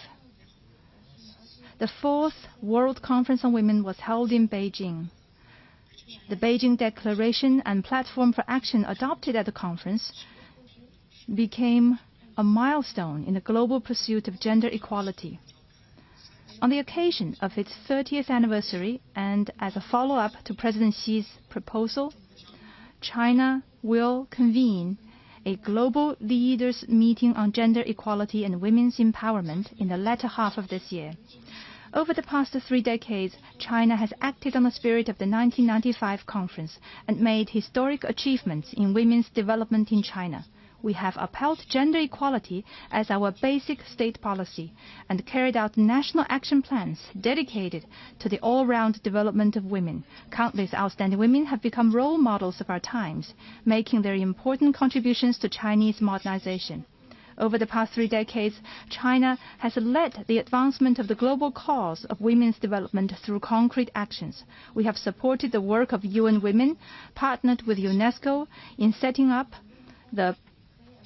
the 4th World Conference on Women was held in Beijing. The Beijing Declaration and Platform for Action adopted at the conference became a milestone in the global pursuit of gender equality. On the occasion of its 30th anniversary and as a follow-up to President Xi's proposal, China will convene a global leaders meeting on gender equality and women's empowerment in the latter half of this year. Over the past 3 decades, China has acted on the spirit of the 1995 conference and made historic achievements in women's development in China. We have upheld gender equality as our basic state policy and carried out national action plans dedicated to the all-round development of women. Countless outstanding women have become role models of our times, making their important contributions to Chinese modernization. Over the past 3 decades, China has led the advancement of the global cause of women's development through concrete actions. We have supported the work of UN Women, partnered with UNESCO in setting up the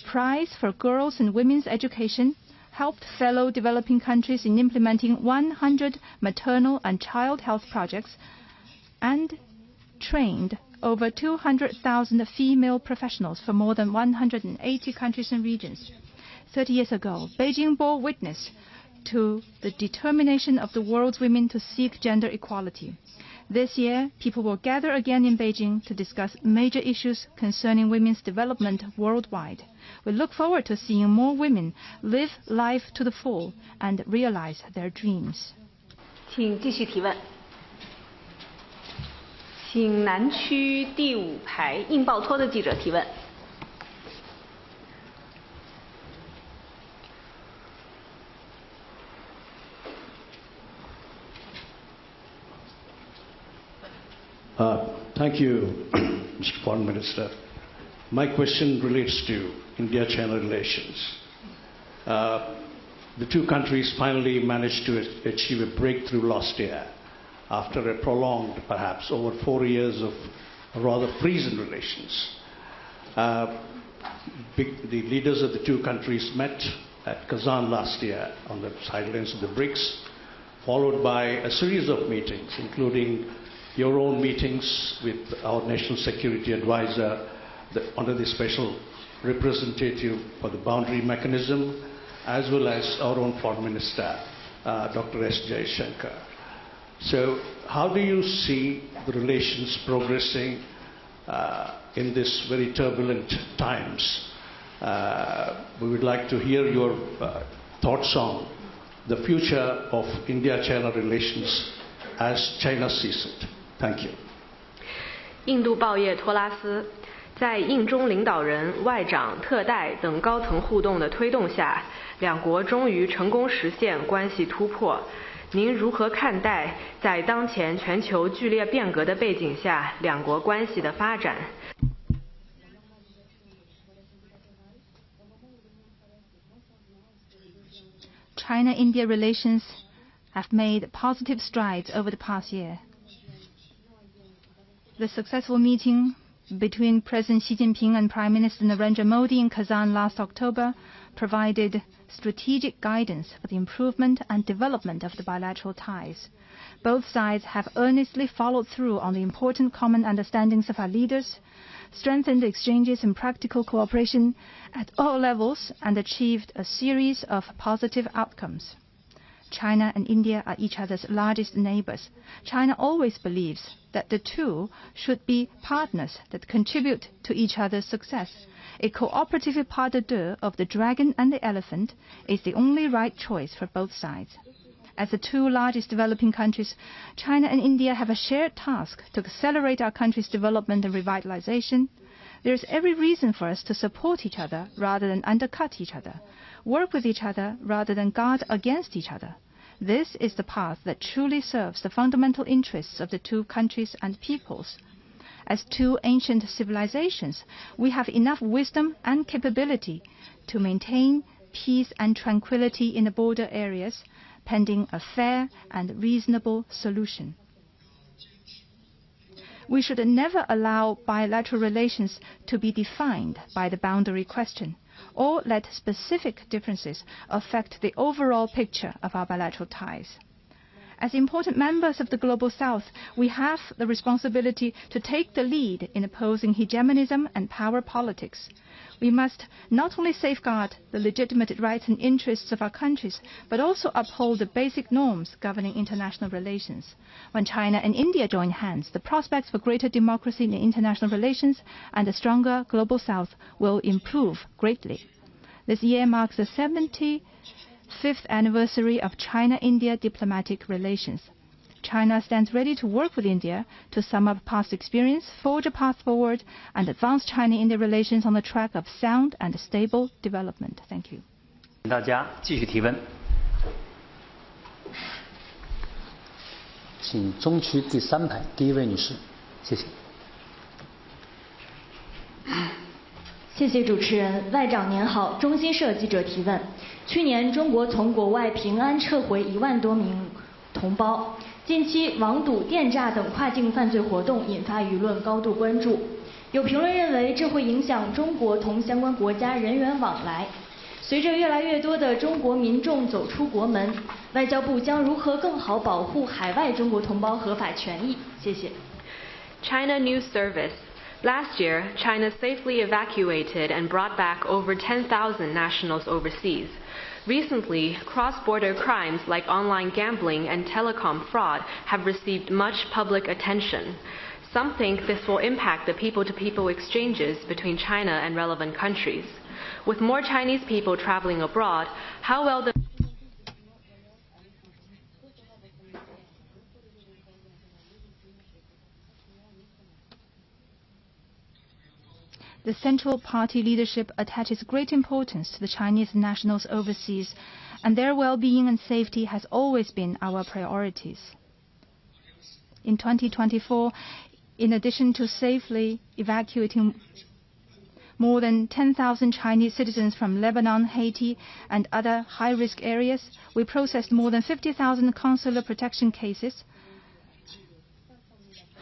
Prize for Girls and Women's Education, helped fellow developing countries in implementing 100 maternal and child health projects, and trained over 200,000 female professionals for more than 180 countries and regions. 30 years ago, Beijing bore witness to the determination of the world's women to seek gender equality. This year, people will gather again in Beijing to discuss major issues concerning women's development worldwide. We look forward to seeing more women live life to the full and realize their dreams. 请继续提问。请南区第5排印报托的记者提问。Thank you, Mr. Foreign Minister. My question relates to India-China relations. The two countries finally managed to achieve a breakthrough last year after a prolonged, perhaps over 4 years of or rather freeze in relations. The leaders of the two countries met at Kazan last year on the sidelines of the BRICS, followed by a series of meetings, including your own meetings with our National Security Advisor under the Special Representative for the Boundary Mechanism, as well as our own Foreign Minister, Dr. S. Jaishankar. So how do you see the relations progressing in this very turbulent times? We would like to hear your thoughts on the future of India-China relations as China sees it. Thank you. 印度报业托拉斯在印中领导人、外长、特代等高层互动的推动下，两国终于成功实现关系突破。您如何看待在当前全球剧烈变革的背景下两国关系的发展？ China-India relations have made positive strides over the past year. The successful meeting between President Xi Jinping and Prime Minister Narendra Modi in Kazan last October provided strategic guidance for the improvement and development of the bilateral ties. Both sides have earnestly followed through on the important common understandings of our leaders, strengthened exchanges and practical cooperation at all levels, and achieved a series of positive outcomes. China and India are each other's largest neighbors. China always believes that the two should be partners that contribute to each other's success. A cooperative pas de deux of the dragon and the elephant is the only right choice for both sides. As the two largest developing countries, China and India have a shared task to accelerate our country's development and revitalization. There is every reason for us to support each other rather than undercut each other, work with each other rather than guard against each other. This is the path that truly serves the fundamental interests of the two countries and peoples. As two ancient civilizations, we have enough wisdom and capability to maintain peace and tranquility in the border areas, pending a fair and reasonable solution. We should never allow bilateral relations to be defined by the boundary question, or let specific differences affect the overall picture of our bilateral ties. As important members of the Global South, we have the responsibility to take the lead in opposing hegemonism and power politics. We must not only safeguard the legitimate rights and interests of our countries, but also uphold the basic norms governing international relations. When China and India join hands, the prospects for greater democracy in international relations and a stronger Global South will improve greatly. This year marks the 75th anniversary of China-India diplomatic relations. China stands ready to work with India to sum up past experience, forge a path forward, and advance China-India relations on the track of sound and stable development. Thank you. 大家继续提问，请中区第3排第1位女士，谢谢。谢谢主持人。外长您好，中新社记者提问：去年中国从国外平安撤回1万多名同胞，近期网赌、电诈等跨境犯罪活动引发舆论高度关注。有评论认为，这会影响中国同相关国家人员往来。随着越来越多的中国民众走出国门，外交部将如何更好保护海外中国同胞合法权益？谢谢。China News Service. Last year, China safely evacuated and brought back over 10,000 nationals overseas. Recently, cross-border crimes like online gambling and telecom fraud have received much public attention. Some think this will impact the people-to-people exchanges between China and relevant countries. With more Chinese people traveling abroad, how well the The Central Party leadership attaches great importance to the Chinese nationals overseas, and their well-being and safety has always been our priorities. In 2024, in addition to safely evacuating more than 10,000 Chinese citizens from Lebanon, Haiti, and other high-risk areas, we processed more than 50,000 consular protection cases,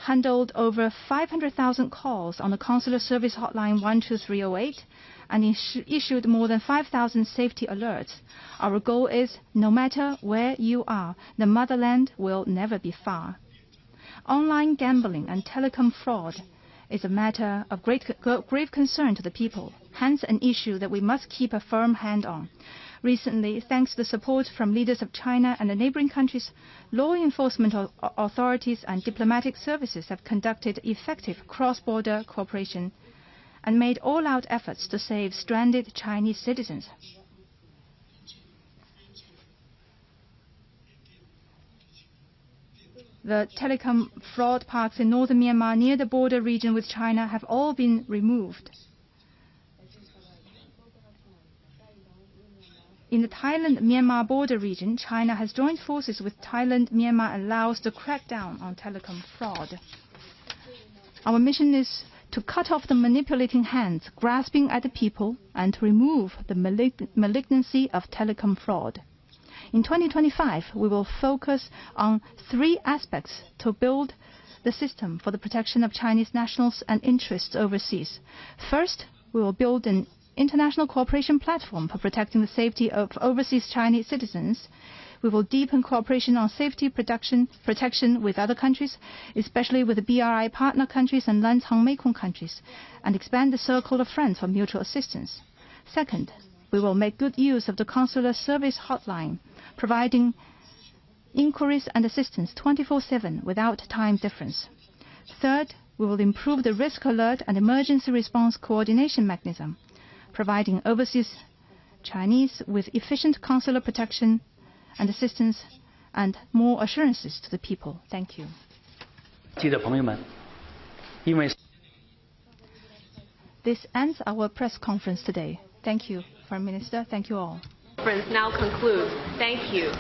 handled over 500,000 calls on the consular service hotline 12308 and issued more than 5,000 safety alerts. Our goal is, no matter where you are, the motherland will never be far. Online gambling and telecom fraud is a matter of grave concern to the people, hence an issue that we must keep a firm hand on. Recently, thanks to the support from leaders of China and the neighboring countries, law enforcement authorities and diplomatic services have conducted effective cross-border cooperation and made all-out efforts to save stranded Chinese citizens. The telecom fraud parks in northern Myanmar near the border region with China have all been removed. In the Thailand-Myanmar border region, China has joined forces with Thailand, Myanmar and Laos to crack down on telecom fraud. Our mission is to cut off the manipulating hands grasping at the people and to remove the malignancy of telecom fraud. In 2025, we will focus on 3 aspects to build the system for the protection of Chinese nationals and interests overseas. First, we will build an international cooperation platform for protecting the safety of overseas Chinese citizens. We will deepen cooperation on safety protection with other countries, especially with the BRI partner countries and Lancang Mekong countries, and expand the circle of friends for mutual assistance. Second, we will make good use of the consular service hotline, providing inquiries and assistance 24/7 without time difference. Third, we will improve the risk alert and emergency response coordination mechanism, providing overseas Chinese with efficient consular protection and assistance and more assurances to the people. Thank you. 记者朋友们，因为 This ends our press conference today. Thank you, Foreign Minister. Thank you all. Conference now concludes. Thank you.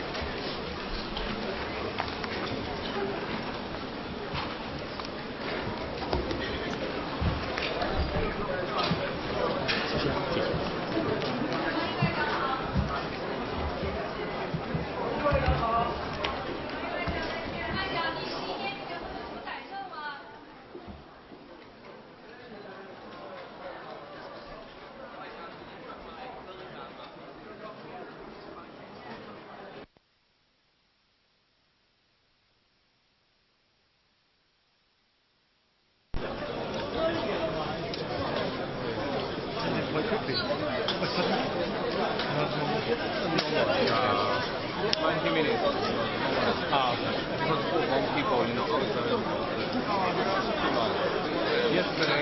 Yesterday,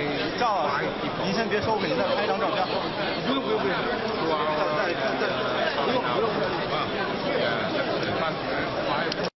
您先别收，我给您再拍一张照片。不用。不用。